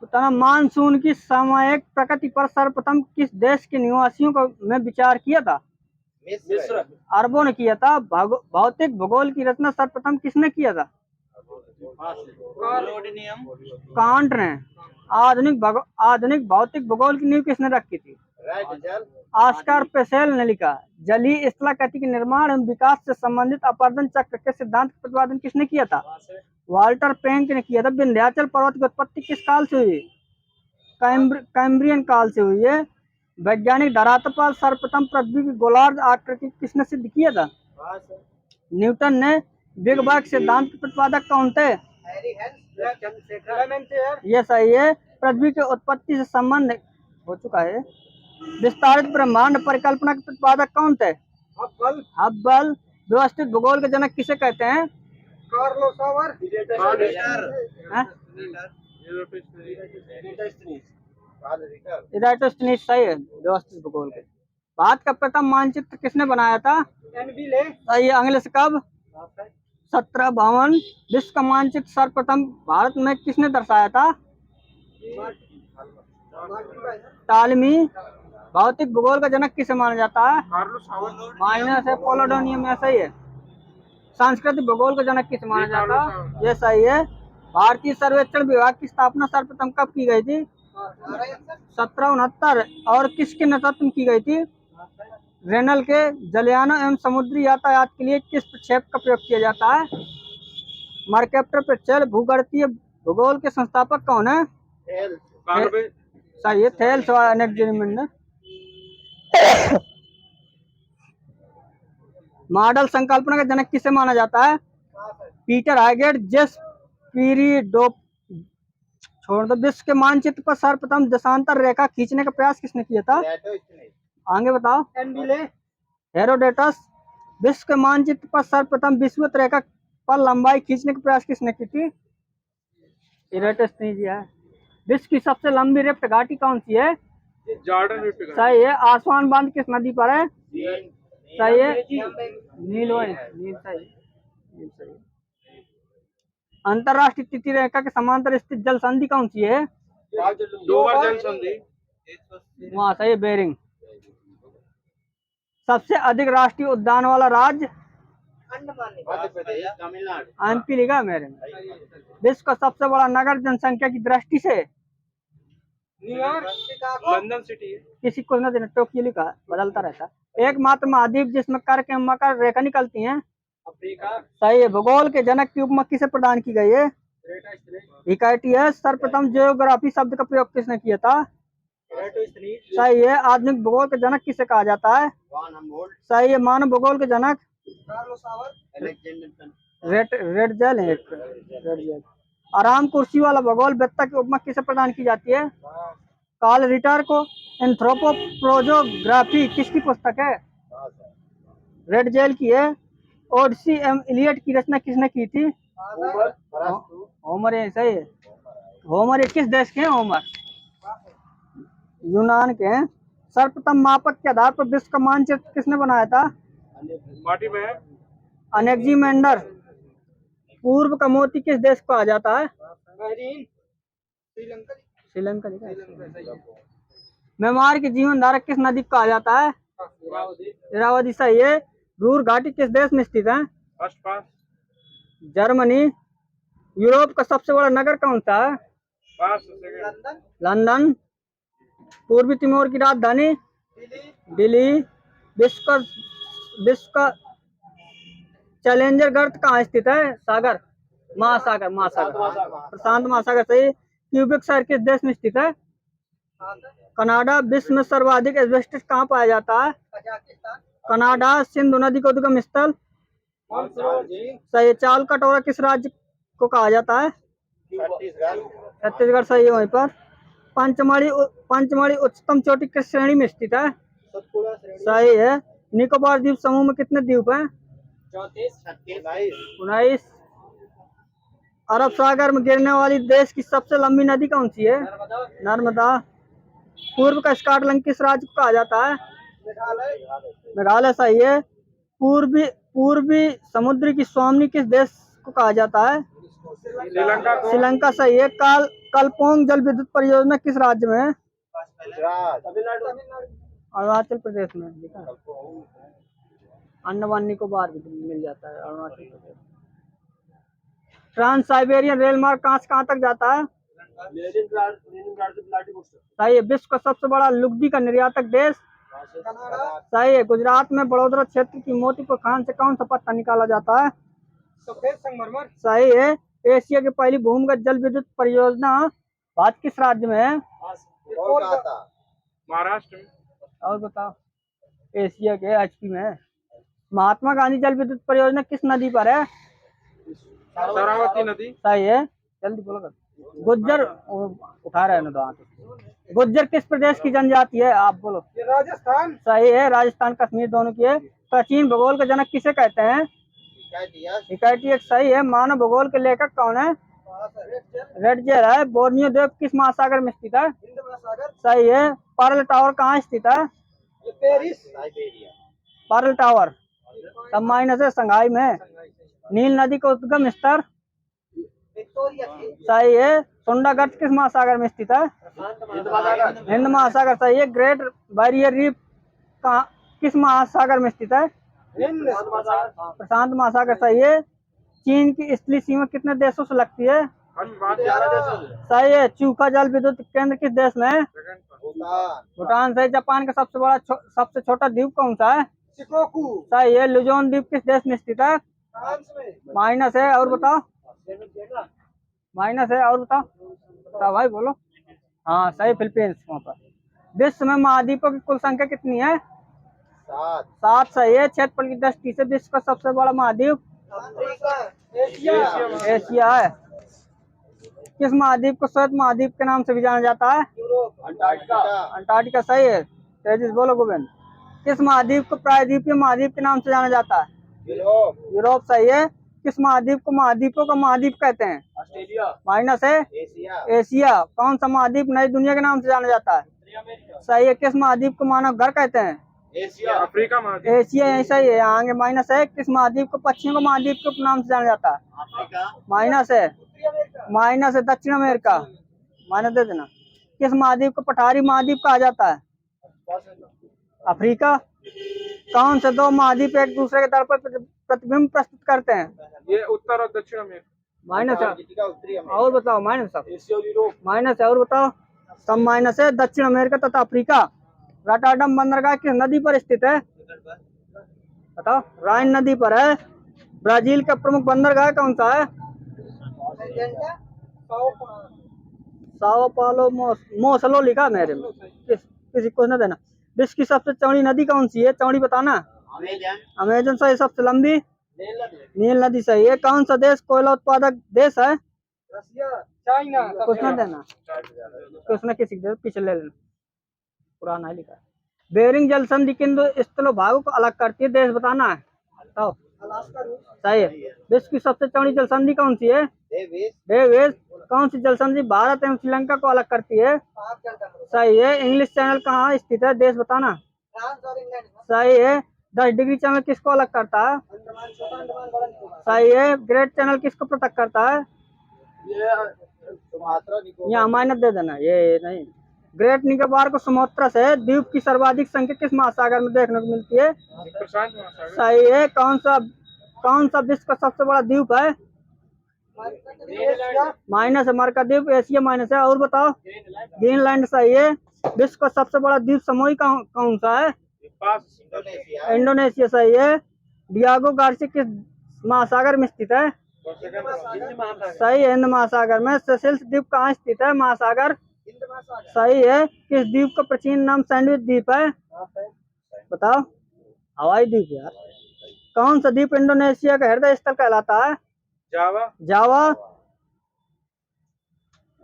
बताना, मानसून की सामयिक प्रकृति पर सर्वप्रथम किस देश के निवासियों को में विचार किया था? मिस्र। अरबों ने किया था। भौतिक भूगोल की रचना सर्वप्रथम किसने किया था? कांट ने। आधुनिक भौतिक भूगोल की नींव किसने रखी थी? ऑस्कार पेसेल ने लिखा। जलीय स्थलाकृति के निर्माण एवं विकास से संबंधित अपरदन चक्र के सिद्धांत का प्रतिपादन किसने किया था? वाल्टर प्लैंक ने किया था। विंध्याचल पर्वत की उत्पत्ति किस काल से हुई? कैम्ब्रियन काल से हुई है। वैज्ञानिक धरातल पर सर्वप्रथम पृथ्वी की गोलार्ध आकृति किसने सिद्ध किया था? न्यूटन ने। बिग बैंग सिद्धांत के प्रतिपादक कौन थे? ये सही है। पृथ्वी की उत्पत्ति से संबंध हो चुका है। विस्तारित ब्रह्मांड परिकल्पना के प्रतिपादक कौन थे? हब्बल। व्यवस्थित भूगोल के जनक किसे कहते हैं? कार्लो सावर। इराटोस्थेनीज सही है व्यवस्थित भूगोल के। भारत का प्रथम मानचित्र किसने बनाया था? सही है। अंग्रेज कब? 1752। विश्व का मानचित्र सर्वप्रथम भारत में किसने दर्शाया था? टालमी। भौतिक भूगोल का जनक किसे माना जाता है? माइनस है। पोलोडोनियम ऐसा ही है। सांस्कृतिक भूगोल का जनक किसे माना जाता है? ये सही है। भारतीय सर्वेक्षण विभाग की स्थापना सर्वप्रथम कब की गई थी? 1769। और किसके नेतृत्व में की गई थी? रेनल के। जलयानों एवं समुद्री यातायात के लिए किस प्रक्षेप का प्रयोग किया जाता है? मर्केप्टर प्रक्षेप। भूगर्भीय भूगोल के संस्थापक कौन है? सही है। थेल्स और एनेक्जेमेंडर। मॉडल संकल्पना का जनक किसे माना जाता है? पीटर हाइगेट। जेस पीरिडोप। छोड़ दो। विश्व के मानचित्र पर सर्वप्रथम देशांतर रेखा खींचने का प्रयास किसने किया था? आगे बताओ। हेरोडेटस। विश्व के मानचित्र पर सर्वप्रथम विषुवत रेखा पर लंबाई खींचने का प्रयास किसने की थी? इराटोस्थेनीज है। विश्व की सबसे लंबी रिफ्ट घाटी कौन सी है? जॉर्डन रिफ्ट घाटी। सही है। आसवान बांध किस नदी पर है? सही है। नील सही। अंतरराष्ट्रीय तिथि रेखा के समांतर स्थित जल संधि कौन सी है? डोवर जल संधि। वहाँ सही है। बेरिंग। सबसे अधिक राष्ट्रीय उद्यान वाला राज्य? एमपी लिखा मेरे में। विश्व का सबसे बड़ा नगर जनसंख्या की दृष्टि से? न्यूयॉर्क, लंदन सिटी है। किसी को न देना। टोक्यो लिखा है, बदलता रहता है। एकमात्र महाद्वीप जिसमें कर्क एवं मकर रेखा निकलती हैं? अफ्रीका। सही है। भूगोल के जनक की उपमा किसे प्रदान की गई है? हिकाइटियस। सर्वप्रथम जियोग्राफी शब्द का प्रयोग किसने किया था? सही है। आधुनिक भूगोल के जनक किसे कहा जाता है? सही है। मानव भूगोल के जनक? Red jail. आराम कुर्सी वाला भूगोल वेत्ता की उपमा किसे प्रदान की जाती है? कार्ल रिटर को। एंथ्रोपोप्रोजोग्राफी किसकी पुस्तक है? रेड जेल की है। ओडिसी एवं इलियड की रचना किसने की थी? होमर। सही है। होमर किस देश के हैं? होमर यूनान के हैं। सर्वप्रथम मापक के आधार पर विश्व का मानचित्र किसने बनाया था? माटी में है। एनेक्जिमेंडर। पूर्व का मोती किस देश को कहा जाता है? श्रीलंका। म्यांमार की जीवन धारा किस नदी को कहा जाता है? इरावदी। सही है। रूर घाटी किस देश में स्थित है? जर्मनी। यूरोप का सबसे बड़ा नगर कौन सा है? लंदन। पूर्वी तिमोर की राजधानी? दिल्ली। विश्व का चैलेंजर गर्त कहाँ स्थित है? सागर, महासागर, महासागर, प्रशांत महासागर सही। क्यूबिक शहर किस देश में स्थित है? कनाडा। विश्व में सर्वाधिक एस्बेस्टस कहाँ पाया जाता है? कनाडा। सिंधु नदी का उद्गम स्थल? सही। चावल कटोरा किस राज्य को कहा जाता है? छत्तीसगढ़ सही है। वहीं पर पंचमढ़ी उच्चतम चोटी किस श्रेणी में स्थित है? सही है। निकोबार द्वीप समूह में कितने द्वीप हैं? 19। अरब सागर में गिरने वाली देश की सबसे लंबी नदी कौन सी है? नर्मदा। पूर्व का स्कॉटलैंड किस राज्य को कहा जाता है? मेघालय सही है। पूर्वी समुद्र की स्वामिनी किस देश को कहा जाता है? श्रीलंका सही है। कलपोंग जल विद्युत परियोजना किस राज्य में है? अरुणाचल प्रदेश में। अंडमान निकोबार भी मिल जाता है Arunachal Pradesh. Trans Siberian rail मार्ग कहाँ से कहाँ तक जाता है? सही है। विश्व का सबसे बड़ा लुगदी का निर्यातक देश? सही है। गुजरात में बड़ोदरा क्षेत्र की मोतीपुर खान से कौन सा पत्थर निकाला जाता है? सफेद संगमरमर। सही है। एशिया की पहली भूमिगत जल विद्युत परियोजना भारत किस राज्य में है? महाराष्ट्र में। और बताओ। एशिया के एचपी में है। महात्मा गांधी जल विद्युत परियोजना किस नदी पर है? शरावती नदी। सही है। जल्दी बोलो। गुज्जर उठा रहे हैं ना। गुज्जर किस प्रदेश की जनजाति है? आप बोलो। राजस्थान सही है। राजस्थान कश्मीर दोनों की है। प्राचीन भूगोल का जनक किसे कहते हैं? हिकायटियस सही है। मानव भूगोल के लेखक कौन है? रेडजेर है। बोर्नियो द्वीप किस महासागर में स्थित है? सही है। पर्ल टावर कहाँ स्थित है? पर्ल टावर सब माइनस है, संघाई में। नील नदी का उद्गम स्थल? सही है। सुंडा गर्त किस महासागर में स्थित है? हिंद महासागर सही है। ग्रेट बैरियर रीफ किस महासागर में स्थित है? प्रशांत महासागर सही है। चीन की स्थलीय सीमा कितने देशों से लगती है? सही है। चूका जल विद्युत केंद्र किस देश में है? भूटान सही। जापान का सबसे छोटा द्वीप कौन सा है? सही है। लुजोन द्वीप किस देश में स्थित है? माइनस है। और बताओ। माइनस है। और बताओ भाई बोलो। हाँ सही। फिलीपींस वहाँ पर। विश्व में महाद्वीपों की कुल संख्या कितनी है? 7 सही है। क्षेत्रफल की दृष्टि से विश्व का सबसे बड़ा महाद्वीप? एशिया है। किस महाद्वीप को श्वेत महाद्वीप के नाम से भी जाना जाता है? अंटार्कटिका सही है। तेजिस बोलो गोविंद। किस महाद्वीप को प्रायद्वीपीय महाद्वीप के नाम से जाना जाता है? यूरोप सही है। किस महाद्वीप को महाद्वीपों का महाद्वीप कहते हैं? ऑस्ट्रेलिया। माइनस है। एशिया। कौन सा महाद्वीप नई दुनिया के नाम से जाना जाता है? सही है। किस महाद्वीप को मानव घर कहते हैं? एशिया। अफ्रीका महाद्वीप। एशिया यही सही है। यहाँ आगे माइनस है। किस महाद्वीप को पश्चिम का महाद्वीप के नाम से जाना जाता है? माइनस है। माइनस है। दक्षिण अमेरिका माइनस दे देना। किस महाद्वीप को पठारी महाद्वीप कहा जाता है? अफ्रीका। कौन से दो महाद्वीप एक दूसरे के तल पर प्रतिबिंब प्रस्तुत करते हैं? ये उत्तर और दक्षिण अमेरिका। माइनस है। और बताओ। माइनस माइनस है। और बताओ। सब माइनस है। दक्षिण अमेरिका तथा अफ्रीका। रॉटरडम बंदरगाह किस नदी पर स्थित है? बताओ। राइन नदी पर है। ब्राजील का प्रमुख बंदरगाह कौन सा है? साओ पालो मोसलो लिखा मेरे में। किसी को न देना। विश्व की सबसे चौड़ी नदी कौन सी है? चौड़ी बताना। अमेजन सही। सबसे लंबी? नील नदी सही है। कौन सा देश कोयला उत्पादक देश है? रसिया, चाइना। कुछ न देना। कुछ न किसी पीछे ले लेना। पुराना है लिखा। बेरिंग जल संधि किन दो स्थलों भागों को अलग करती है? देश बताना है। बताओ। सही है। विश्व की सबसे चौड़ी जल संधि कौन सी है? डेविस। कौन सी जल संधि भारत एवं श्रीलंका को अलग करती है? सही है। इंग्लिश चैनल कहाँ स्थित है? देश बताना। सही है। 10 डिग्री चैनल किसको अलग करता है? सही है। ग्रेट चैनल किसको पृथक करता है? यहाँ माइनस दे देना। ये नहीं। ग्रेट निकोबार को सुमात्रा से द्वीप की सर्वाधिक संख्या किस महासागर में देखने को मिलती है? प्रशांत महासागर। सही है। कौन सा विश्व का सबसे बड़ा द्वीप है? माइनस है। मरकद्वीप एशिया माइनस है। और बताओ। ग्रीनलैंड सही है। विश्व का सबसे बड़ा द्वीप समूह कौन सा है? इंडोनेशिया सही है। डियागो गार्सिया किस महासागर में स्थित है? सही है, हिंद महासागर में। सेशेल्स द्वीप कहाँ स्थित है? महासागर। सही है। किस द्वीप का प्राचीन नाम सैंडविच द्वीप है? बताओ। हवाई द्वीप यार। कौन सा द्वीप इंडोनेशिया का हृदय स्थल कहलाता है? जावा। जावा।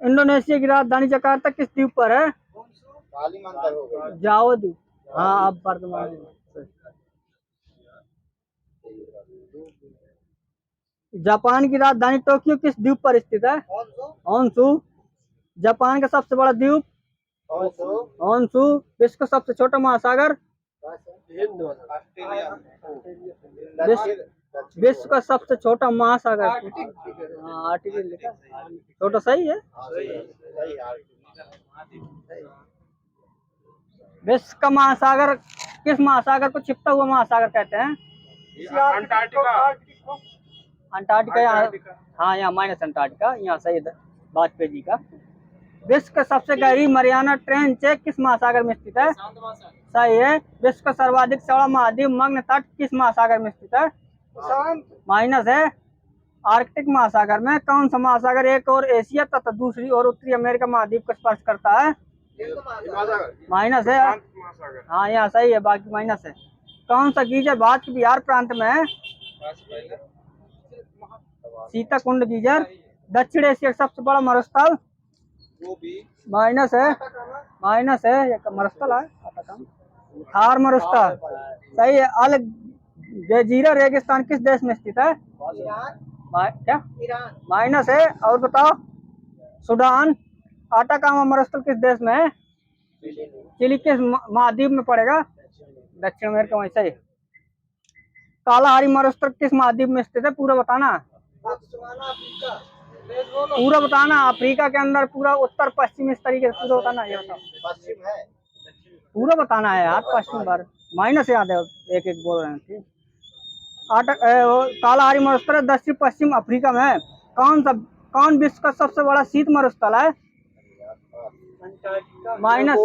इंडोनेशिया की राजधानी जकार्ता किस द्वीप पर है? जावा द्वीप। हाँ, अब वर्तमान में। जापान की राजधानी टोक्यो किस द्वीप पर स्थित है? होन्शु। जापान का सबसे बड़ा द्वीप? होन्शु। विश्व का सबसे छोटा महासागर? विश्व का सबसे छोटा महासागर? हाँ, आर्टिकल लिखा। छोटा सही है। विश्व का महासागर किस महासागर को छिपता हुआ महासागर कहते हैं? अंटार्कटिका। अंटार्कटिका यहाँ। हाँ, यहाँ माइनस अंटार्कटिका, यहाँ सही है वाजपेयी जी का। विश्व का सबसे गहरी मरियाना ट्रेंच किस महासागर में स्थित है? सही है। विश्व का सर्वाधिक चौड़ा महाद्वीप मग्न तट किस महासागर में स्थित है? माइनस है। आर्कटिक महासागर में। कौन सा महासागर एक और एशिया तथा दूसरी ओर उत्तरी अमेरिका महाद्वीप को स्पर्श करता है? माइनस है। हाँ, यहाँ सही है, बाकी माइनस है। कौन सा गीजर भारत के बिहार प्रांत में है? सीताकुंड गीजर। दक्षिण एशिया का सबसे बड़ा मरुस्थल? माइनस है। माइनस है, ये मरुस्थल है। थार मरुस्थल। सही है। अल जजीरा रेगिस्तान किस देश में स्थित है? क्या? माइनस है। और बताओ। सूडान। आटाकामा मरुस्थल किस देश में है? चिली किस महाद्वीप में पड़ेगा? दक्षिण अमेरिका में। सही। कालाहारी मरुस्थल किस महाद्वीप में स्थित है? पूरा बताना। पूरा बताना। अफ्रीका के अंदर पूरा उत्तर पश्चिम इस तरीके से पूरा बताना। ये बताओ। पश्चिम है, पूरा बताना है यार। पश्चिम भारत। माइनस याद है, एक एक बोल रहे हैं। ठीक। कालाहारी मरुस्थल दक्षिण पश्चिम अफ्रीका में है। कौन विश्व का सबसे बड़ा शीत मरुस्थल है? माइनस।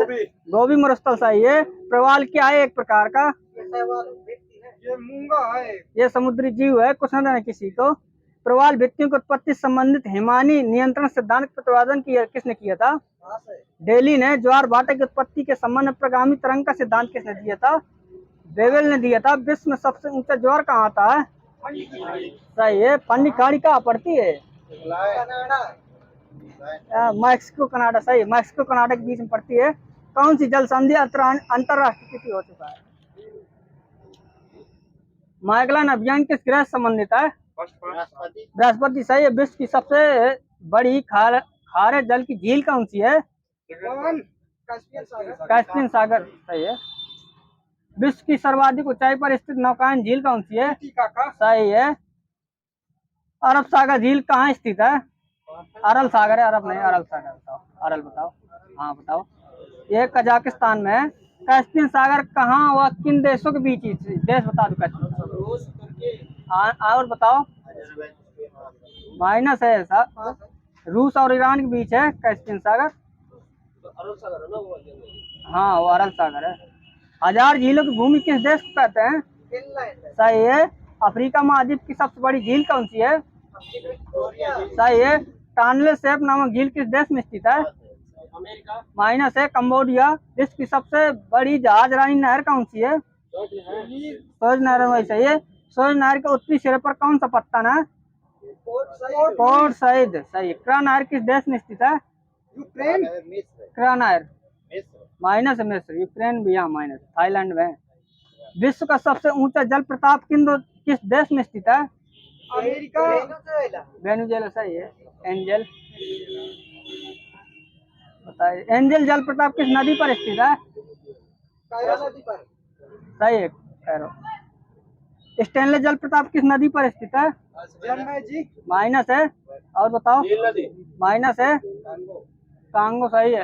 गोबी मरुस्थल। सही है। प्रवाल क्या है एक प्रकार का? ये मूंगा है। ये समुद्री जीव है, कुछ न देना किसी को। प्रवाल भित्तियों की उत्पत्ति संबंधित हिमानी नियंत्रण सिद्धांत का प्रतिपादन किसने किया था? डेली ने। ज्वार भाटा की उत्पत्ति के संबंध में प्रगामी तरंग का सिद्धांत किसने दिया था? बेवेल ने दिया था। विश्व में सबसे ऊंचा ज्वार कहाँ आता है? सही है। फंडी खाड़ी कहाँ पड़ती है? Mexico Canada. सही। मैक्सिको कनाडा के बीच में पड़ती है। कौन सी जल संधि अंतरराष्ट्रीय तिथि हो चुका है? मैगलन अभियान किस ग्रह से संबंधित है? बृहस्पति। सही है। विश्व की सबसे बड़ी खारे जल की झील कौन सी है? कैस्पियन सागर। सही है। विश्व की सर्वाधिक ऊंचाई पर स्थित नौकायन झील कौन सी है? सही है। अरब सागर झील कहाँ स्थित है? अरल सागर है, अरब नहीं, अरल सागर। बताओ। अरल बताओ। हाँ बताओ। ये कजाकिस्तान में है। कैस्पियन सागर कहाँ व किन देशों के बीच? देश बता दो। और बताओ। माइनस है ऐसा। रूस और ईरान के बीच है कैस्पियन सागर। हाँ, वो अरल सागर है। 1000 झीलों की भूमि किस देश को कहते हैं? सही है। अफ्रीका महाद्वीप की सबसे बड़ी झील कौन सी है? सही है। टानले सैप नामक झील किस देश में स्थित है? माइनस है। कंबोडिया। विश्व की सबसे बड़ी जहाजरानी नहर कौन सी है? सोज नहर। वही सही है। सोज नहर के उत्तरी सिरे पर कौन सा पत्तन है? Port Said. सही। क्रा नहर किस देश में स्थित है? यूक्रेन। क्रा नहर। माइनस है। मिस्र। यूक्रेन भी यहाँ माइनस। थाईलैंड में। विश्व का सबसे ऊंचा जल प्रताप किस देश में स्थित है? अमेरिका। वेनेजुएला। सही है। एंजल। बताइए। एंजल जल प्रताप किस नदी पर स्थित है? नदी पर। सही है। कैरो। स्टेनले जल प्रताप किस नदी पर स्थित है? माइनस है। और बताओ। माइनस है। कांगो। सही है।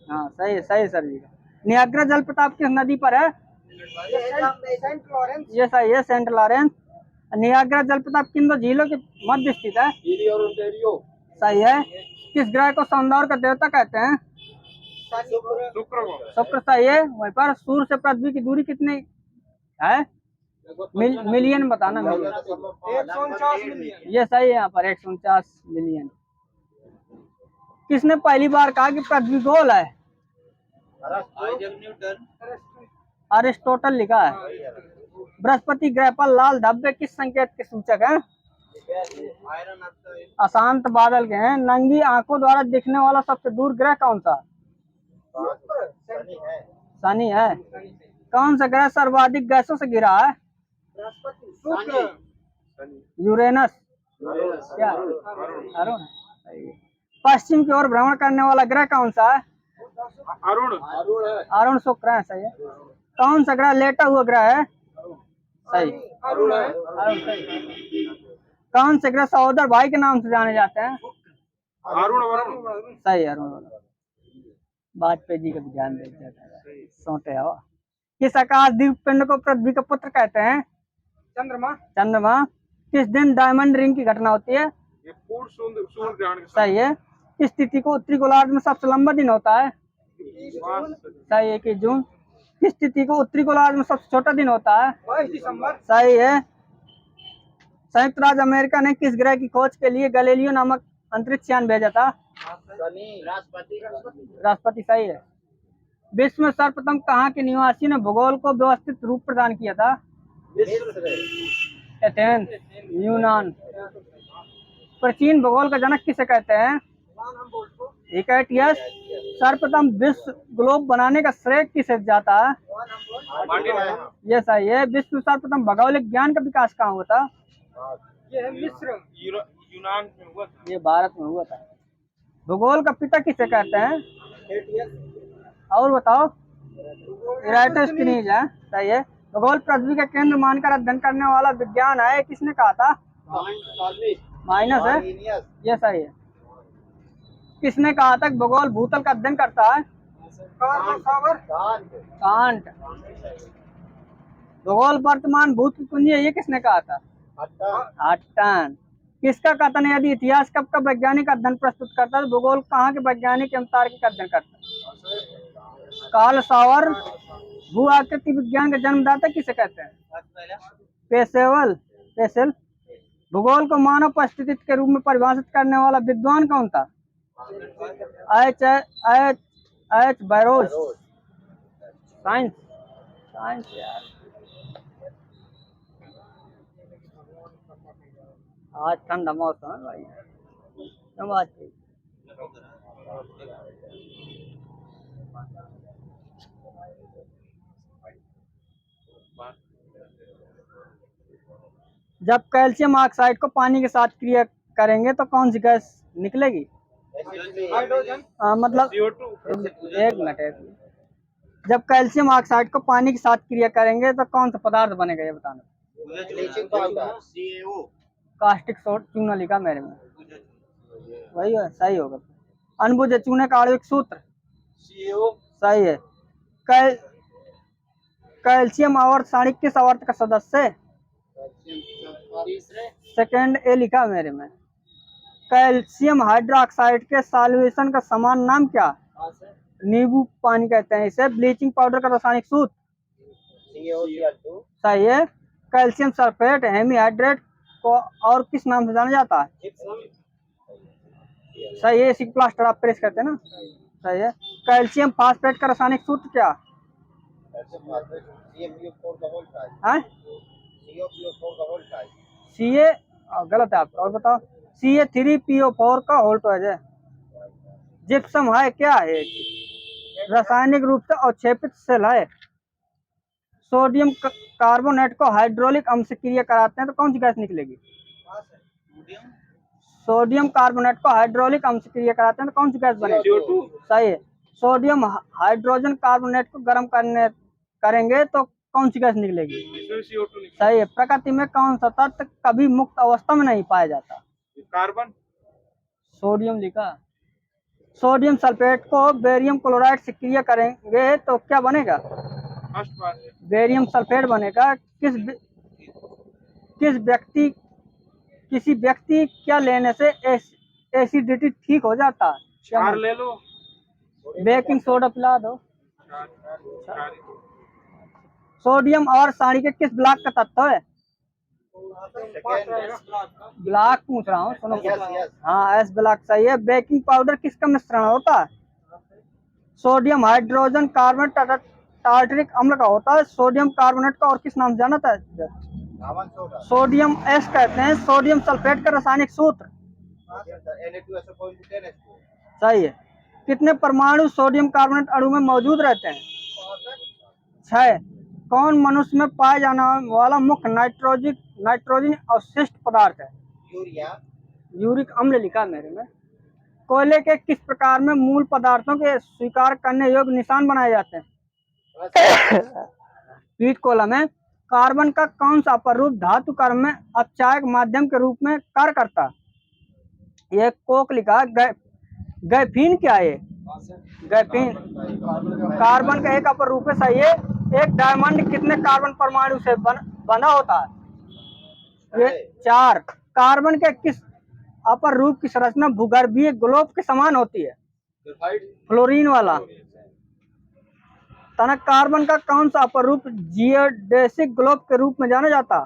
हाँ सही है। सही सर जी। नियाग्रा जल प्रताप किस नदी पर है? ये सही है। Saint Lawrence. नियाग्रा जल प्रताप किन दो झीलों के मध्य स्थित है? सही है। किस ग्रह को सौंदर्य का देवता कहते हैं? शुक्र। सही है। वहीं पर सूर्य से पृथ्वी की दूरी कितनी है? मिलियन बताना, मिलियन। 149 मिलियन। ये सही है, यहाँ पर 149 मिलियन। किसने पहली बार कहा कि पृथ्वी गोल है? अरिस्टोटल लिखा है। बृहस्पति ग्रह पर लाल धब्बे किस संकेत के सूचक हैं? अशांत बादल के हैं। नंगी आंखों द्वारा दिखने वाला सबसे दूर ग्रह कौन सा? शनि है। कौन सा ग्रह सर्वाधिक गैसों से घिरा है? शुक्र। यूरेनस। क्या? अरुण है। सही है। पश्चिम की ओर भ्रमण करने वाला ग्रह कौन सा है? अरुण। अरुण शुक्र है। सही है। कौन सा ग्रह लेटा हुआ ग्रह है? सही। अरुण है। अरुण सही। कौन से ग्रह सहोदर भाई के नाम से जाने जाते हैं? अरुण। सही है, अरुण। वाजपेयी जी का भी ध्यान देते हैं। सोते हवा। किस आकाशदीप पिंड को पृथ्वी का पुत्र कहते हैं? चंद्रमा। चंद्रमा। किस दिन डायमंड रिंग की घटना होती है? ये पूर्ण सूर्य ग्रहण के सही है। किस तिथि को उत्तरी गोलार्ध में सबसे लंबा दिन होता है? सही है, 21 जून। किस तिथि को उत्तरी गोलार्ध में सबसे छोटा दिन होता है? 22 दिसंबर। सही है। संयुक्त राज्य अमेरिका ने किस ग्रह की खोज के लिए गैलीलियो नामक अंतरिक्ष यान भेजा था? राष्ट्रपति। सही है। विश्व में सर्वप्रथम कहाँ के निवासी ने भूगोल को व्यवस्थित रूप प्रदान किया था? एथेंस, यूनान। प्राचीन भूगोल का जनक किसे कहते हैं? हिकैटियस। सर्वप्रथम विश्व ग्लोब बनाने का श्रेय किसे जाता है? ये सही है। विश्व में सर्वप्रथम भौगोलिक ज्ञान का विकास कहाँ हुआ था? ये है मिस्र। यूनान में हुआ था। ये भारत में हुआ था। भूगोल का पिता किसे कहते हैं? और बताओ। इराटोस्थेनीज है। सही है। भूगोल पृथ्वी का केंद्र मानकर अध्ययन करने वाला विज्ञान है, किसने कहा था? माइनस है। ये सही है। किसने कहा था भूगोल भूतल का अध्ययन करता है? कांट। भूगोल वर्तमान भूत की कुंजी है, ये किसने कहा था? हट्टन। किसका कथन है यदि इतिहास कब का वैज्ञानिक अध्ययन प्रस्तुत करता है, भूगोल कहाँ के वैज्ञानिक एवं तार्किक अध्ययन करता है? कार्ल सावर। भू आकृति विज्ञान का जन्मदाता किसे कहते हैं? पेसेल। भूगोल को मानव परिस्थिति के रूप में परिभाषित करने वाला विद्वान कौन था? H barrows. साइंस यार। आज ठंडा मौसम है भाई। क्यों बात की? जब कैल्शियम ऑक्साइड को पानी के साथ क्रिया करेंगे तो कौन सी गैस निकलेगी? हाइड्रोजन। मतलब CO2। एक मिनट। जब कैल्शियम ऑक्साइड को पानी के साथ क्रिया करेंगे तो कौन सा पदार्थ बनेगा, ये बताना। Caustic soda. चूना लिखा मेरे में। वही है, सही होगा। अनबुझ चूने का आणविक सूत्र? सही है। कैल्शियम आवर्त सारणी किस आवर्त का सदस्य है? सेकंड ए लिखा मेरे में। कैल्शियम हाइड्रोक्साइड के सॉल्यूशन का समान नाम क्या? नींबू पानी कहते हैं इसे। ब्लीचिंग पाउडर का रासायनिक सूत्र? सही है। कैल्शियम सल्फेट हेमीहाइड्रेट को और किस नाम से जाना जाता है? सही है। इसी प्लास्टर ऑफ पेरिस कहते हैं ना। सही है। कैल्शियम फास्फेट का रासायनिक सूत्र क्या? CA। गलत है आपका। और बताओ। CA3PO4 का होल ट्वाइस है। जिप्सम है क्या है? रासायनिक रूप से अवक्षेपित सेल है। सोडियम कार्बोनेट को हाइड्रोलिक अम्ल से क्रिया कराते हैं तो कौन सी गैस निकलेगी? सोडियम कार्बोनेट को हाइड्रोलिक अम्ल से क्रिया कराते हैं तो कौन सी गैस बनेगी? CO2। सही है। सोडियम हाइड्रोजन कार्बोनेट को गर्म करेंगे तो कौन सी गैस निकलेगी? CO2। सही है। प्रकृति में कौन सा तत्व कभी मुक्त अवस्था में नहीं पाया जाता? कार्बन। सोडियम लिखा। सोडियम सल्फेट को बेरियम क्लोराइड से क्रिया करेंगे तो क्या बनेगा? बेरियम सल्फेट बनेगा। किसी व्यक्ति क्या लेने से एसिडिटी ठीक हो जाता है? क्षार ले लो। बेकिंग सोडा पिला दो। सोडियम और साड़ी के किस ब्लॉक का तत्व है? ब्लॉक पूछ रहा हूँ, सुनो। हाँ, एस ब्लॉक सही है। बेकिंग पाउडर किसका मिश्रण होता है? सोडियम हाइड्रोजन कार्बोनेट तथा टार्टरिक अम्ल का होता है। सोडियम कार्बोनेट का और किस नाम से जाना था? सोडियम एस कहते हैं। सोडियम सल्फेट का रासायनिक सूत्र? सही है। कितने परमाणु सोडियम कार्बोनेट अणु में मौजूद रहते हैं? 6। कौन मनुष्य में पाया जाने वाला मुख्य नाइट्रोजन अवशिष्ट पदार्थ है? यूरिक अम्ल लिखा मेरे में। कोयले के किस प्रकार में मूल पदार्थों के स्वीकार करने योग्य निशान बनाए जाते हैं? पीट कोला में। कार्बन का कौन सा अपरूप धातु कर्म में अपचायक माध्यम के रूप में कार्य करता है? ये कोक लिखा। गैफीन क्या है? गैफीन कार्बन का एक अपरूप है, सही है। एक डायमंड कितने कार्बन परमाणु से बना होता है? ये 4। कार्बन के किस अपर रूप की संरचना भूगर्भीय ग्लोब के समान होती है? फ्लोरीन वाला। तनक कार्बन का कौन सा अपर रूप जियोडेसिक ग्लोब के रूप में जाना जाता है?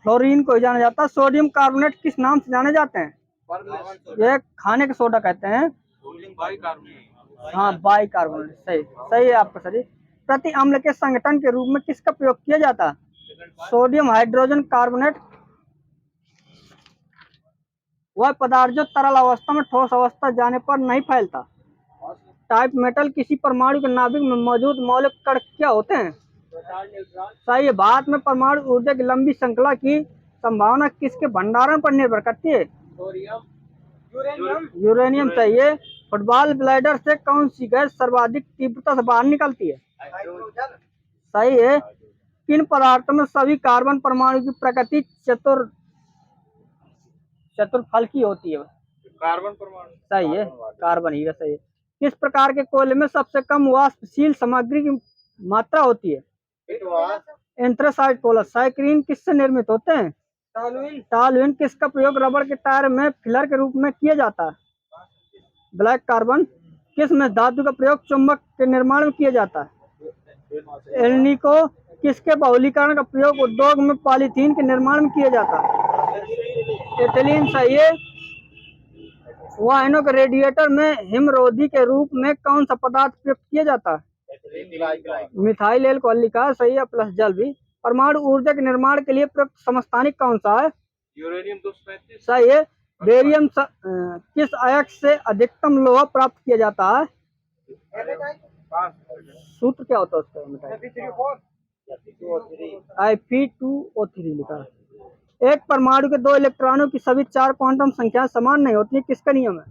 फ्लोरीन को जाना जाता है। सोडियम कार्बोनेट किस नाम से जाने जाते हैं? ये खाने का सोडा कहते हैं। हाँ, बाई कार्बोनेट। सही सही है आपका सही। प्रति अम्ल के संगठन के रूप में किसका प्रयोग किया जाता है? Sodium hydrogen carbonate. वह पदार्थ जो तरल अवस्था में ठोस अवस्था जाने पर नहीं फैलता। टाइप मेटल किसी परमाणु के नाभिक में मौजूद मौलिक कण क्या होते हैं? सही है। भारत में परमाणु ऊर्जा की लंबी श्रृंखला की संभावना किसके भंडारण पर निर्भर करती है? यूरेनियम। सही है। फुटबॉल ब्लैडर से कौन सी गैस सर्वाधिक तीव्रता से बाहर निकलती है? सही है। किन पदार्थों में सभी कार्बन परमाणु की प्रकृति चतुर्फल की होती है? कार्बन परमाणु। सही है। कार्बन हीरा। सही है। किस प्रकार के कोयले में सबसे कम वाष्पशील सामग्री की मात्रा होती है? Anthracite Cola. साइक्रीन किससे निर्मित होते हैं? टॉलुइन। किसका प्रयोग रबड़ के टायर में फिलर के रूप में किया जाता है? Black carbon. किस में धातु का प्रयोग चुंबक के निर्माण में किया जाता है? एल्निको। किसके बहुलीकरण का प्रयोग उद्योग में पॉलीथीन के निर्माण में किया जाता है? एथिलीन। सही है। वाहनों के रेडिएटर में हिमरोधी के रूप में कौन सा पदार्थ प्रयुक्त किया जाता है? मिथाइल एल्कोहल लिखा। सही है। प्लस जल भी। परमाणु ऊर्जा के निर्माण के लिए प्रयुक्त समस्थानिक कौन सा है? यूरेनियम 235। सही है। बेरियम किस अयस्क से अधिकतम लोहा प्राप्त किया जाता है? सूत्र क्या होता है उसका? Fe2O3 लिखा है। एक परमाणु के 2 इलेक्ट्रॉनों की सभी 4 क्वांटम संख्या समान नहीं होती है, किसका नियम है?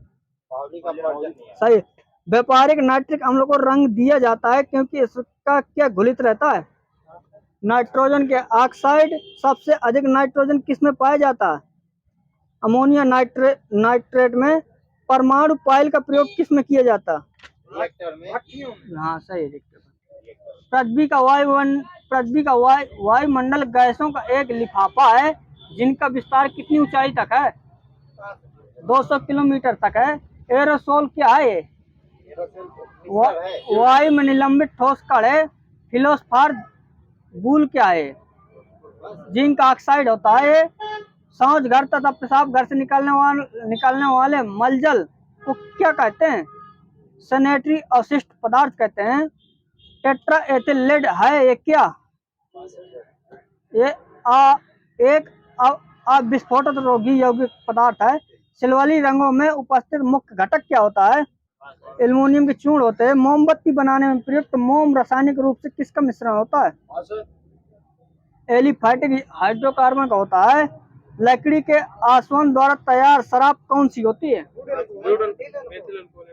सही। व्यापारिक नाइट्रिक अम्ल को रंग दिया जाता है क्योंकि इसका क्या घुलित रहता है? नाइट्रोजन के ऑक्साइड। सबसे अधिक नाइट्रोजन किस में पाया जाता है? अमोनिया नाइट्रेट में। परमाणु पाइल का प्रयोग किस में किया जाता है? हाँ, सही है। पृथ्वी का वायुमंडल गैसों का एक लिफाफा है जिनका विस्तार कितनी ऊंचाई तक है? 200 किलोमीटर तक है। एरोसोल क्या है ये? वायु में निलंबित ठोस कण है। फिलोस्फार बूल क्या है? जिंक ऑक्साइड होता है। शौच घर तथा पेशाब घर से निकलने वाले मलजल को क्या कहते हैं? सैनिटरी अवशिष्ट पदार्थ कहते हैं। टेट्रा एथिल लेड है ये क्या? ये एक अविस्फोटक रोगी यौगिक पदार्थ है। सिल्वरी रंगों में उपस्थित मुख्य घटक क्या होता है? एल्युमिनियम के चूर्ण होते हैं। मोमबत्ती बनाने में प्रयुक्त मोम रासायनिक रूप से किसका मिश्रण होता है? एलिफैटिक हाइड्रोकार्बन का होता है। लकड़ी के आसवन द्वारा तैयार शराब कौन सी होती है?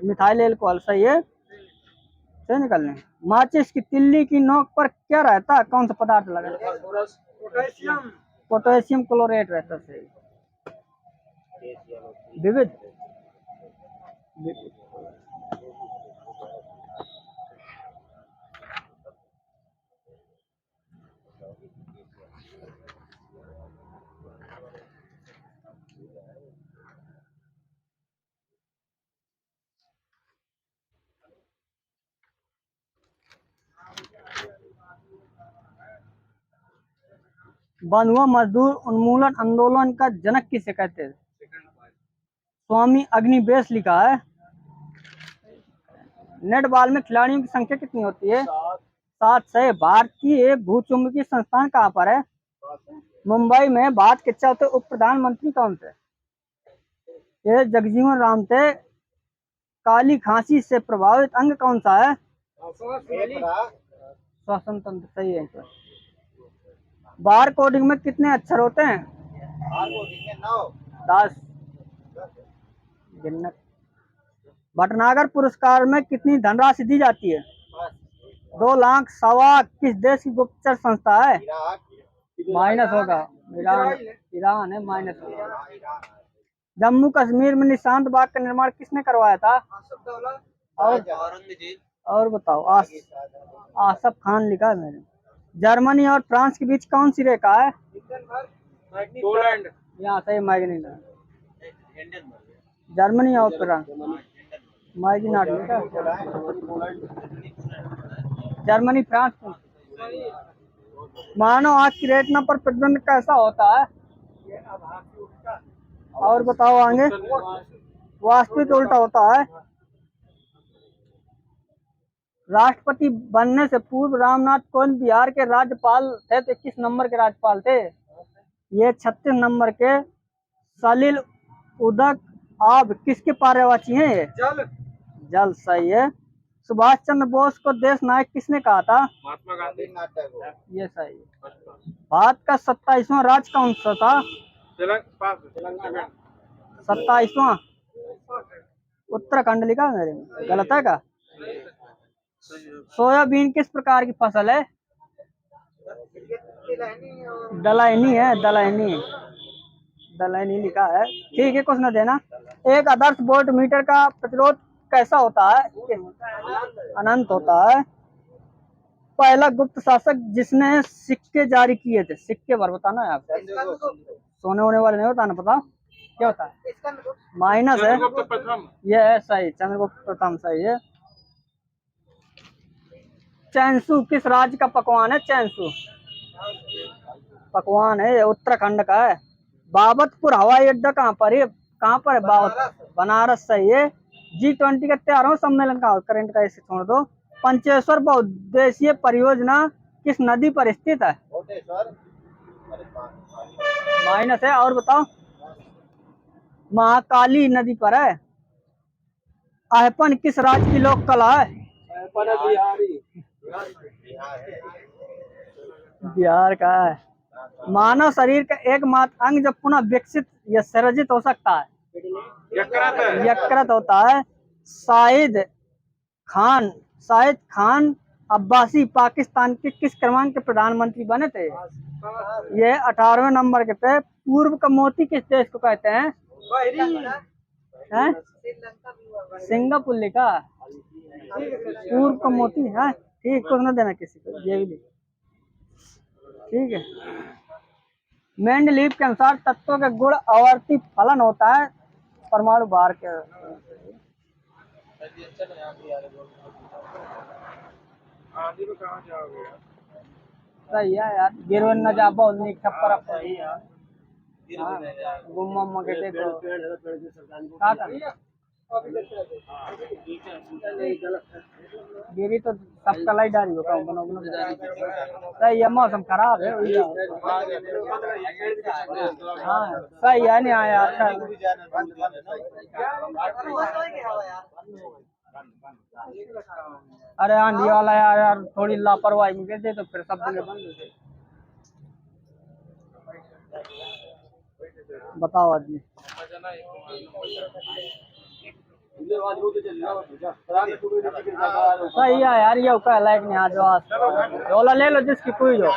Methyl alcohol. सही है। सही निकलने। माचिस की तिल्ली की नोक पर क्या रहता है? कौन सा पदार्थ लगा? पोटेशियम क्लोरेट रहता है। सही। विविध। बंधुआ मजदूर उन्मूलन आंदोलन का जनक किसे कहते हैं? स्वामी अग्निवेश लिखा है। नेट बॉल में खिलाड़ियों की संख्या कितनी होती है? 7 से। भारतीय भूचुंबकीय संस्थान कहाँ पर है? मुंबई में। भारत के चौथे उप प्रधानमंत्री कौन थे? ये जगजीवन राम थे। काली खांसी से प्रभावित अंग कौन सा है? श्वसन तंत्र। सही है। बार कोडिंग में कितने अक्षर होते हैं? 10। गिनना। भटनागर पुरस्कार में कितनी धनराशि दी जाती है? 2 लाख सवा। किस देश की गुप्तचर संस्था है? माइनस होगा। ईरान है। माइनस होगा। जम्मू कश्मीर में निशांत बाग का निर्माण किसने करवाया था? और बताओ। आसफ खान लिखा है मैंने। जर्मनी और फ्रांस के बीच कौन सी रेखा है? पोलैंड। यहाँ सही। मैग्नीनॉट। जर्मनी और फ्रांस। मैग्नीनॉट लिखा। Germany France. मानव आँख की रेटिना पर प्रतिबिंब कैसा होता है? और बताओ आगे। वास्तविक उल्टा होता है। राष्ट्रपति बनने से पूर्व रामनाथ कोविंद बिहार के राज्यपाल थे, तो किस नंबर के राज्यपाल थे? ये 36 नंबर के। सलील उदक आब किसके पर्यायवाची हैं? ये जल। सही है। सुभाष चंद्र बोस को देश नायक किसने कहा था? महात्मा गांधी। ये सही है। भारत का 27वां राज्य कौन सा था? 27वां उत्तराखंड लिखा मेरे में। गलत है का? सोयाबीन किस प्रकार की फसल है? दलहनी है। दलहनी लिखा है। ठीक है। कुछ न देना। एक आदर्श वोल्ट मीटर का प्रतिरोध कैसा होता है? अनंत होता है। पहला गुप्त शासक जिसने सिक्के जारी किए थे? सिक्के बार बताना है आपको। सोने होने वाले नहीं होता ना। पता क्या होता है? माइनस है। ये है सही। चंद्रगुप्त प्रथम। सही है। चैनसू किस राज्य का पकवान है? चैनसू पकवान है। उत्तराखंड का है। बाबतपुर हवाई अड्डा कहाँ पर है? बाबतपुर। बनारस। सही है। G20 का 13वां सम्मेलन का करंट का इसे छोड़ दो। पंचेश्वर बहुउद्देशीय परियोजना किस नदी पर स्थित है? माइनस है। और बताओ। महाकाली नदी पर है। आहपन किस राज्य की लोक कला है? बिहार का है। मानव शरीर का एकमात्र अंग जो पुनः विकसित या सृजित हो सकता है? यकृत होता है। शाहिद खान अब्बासी पाकिस्तान के किस क्रमांक के प्रधानमंत्री बने थे? ये 18वें नंबर के थे। पूर्व का मोती किस देश को कहते हैं? सिंगापुर लिखा। पूर्व का मोती है। ठीक। कुछ न देना किसी को। ये भी ठीक है। मेंडलीव के अनुसार तत्वों के गुण आवर्ती फलन होता है परमाणु भार के। सही है यार। गिरवन न जाबो उन्नी छप्पर सही है। गुम्मा के देखो क्या कर गिरी तो सब कलाई डाली हो काम बनो बनो। सही है। मौसम खराब है। हाँ सही है। नहीं आया। अरे आंधी वाला यार थोड़ी लापरवाही में दे तो फिर सब जगह बंद हो गए। बताओ आदमी। सही है यार। ये लायक नहीं। आज झोला ले लो जिसकी कोई जो।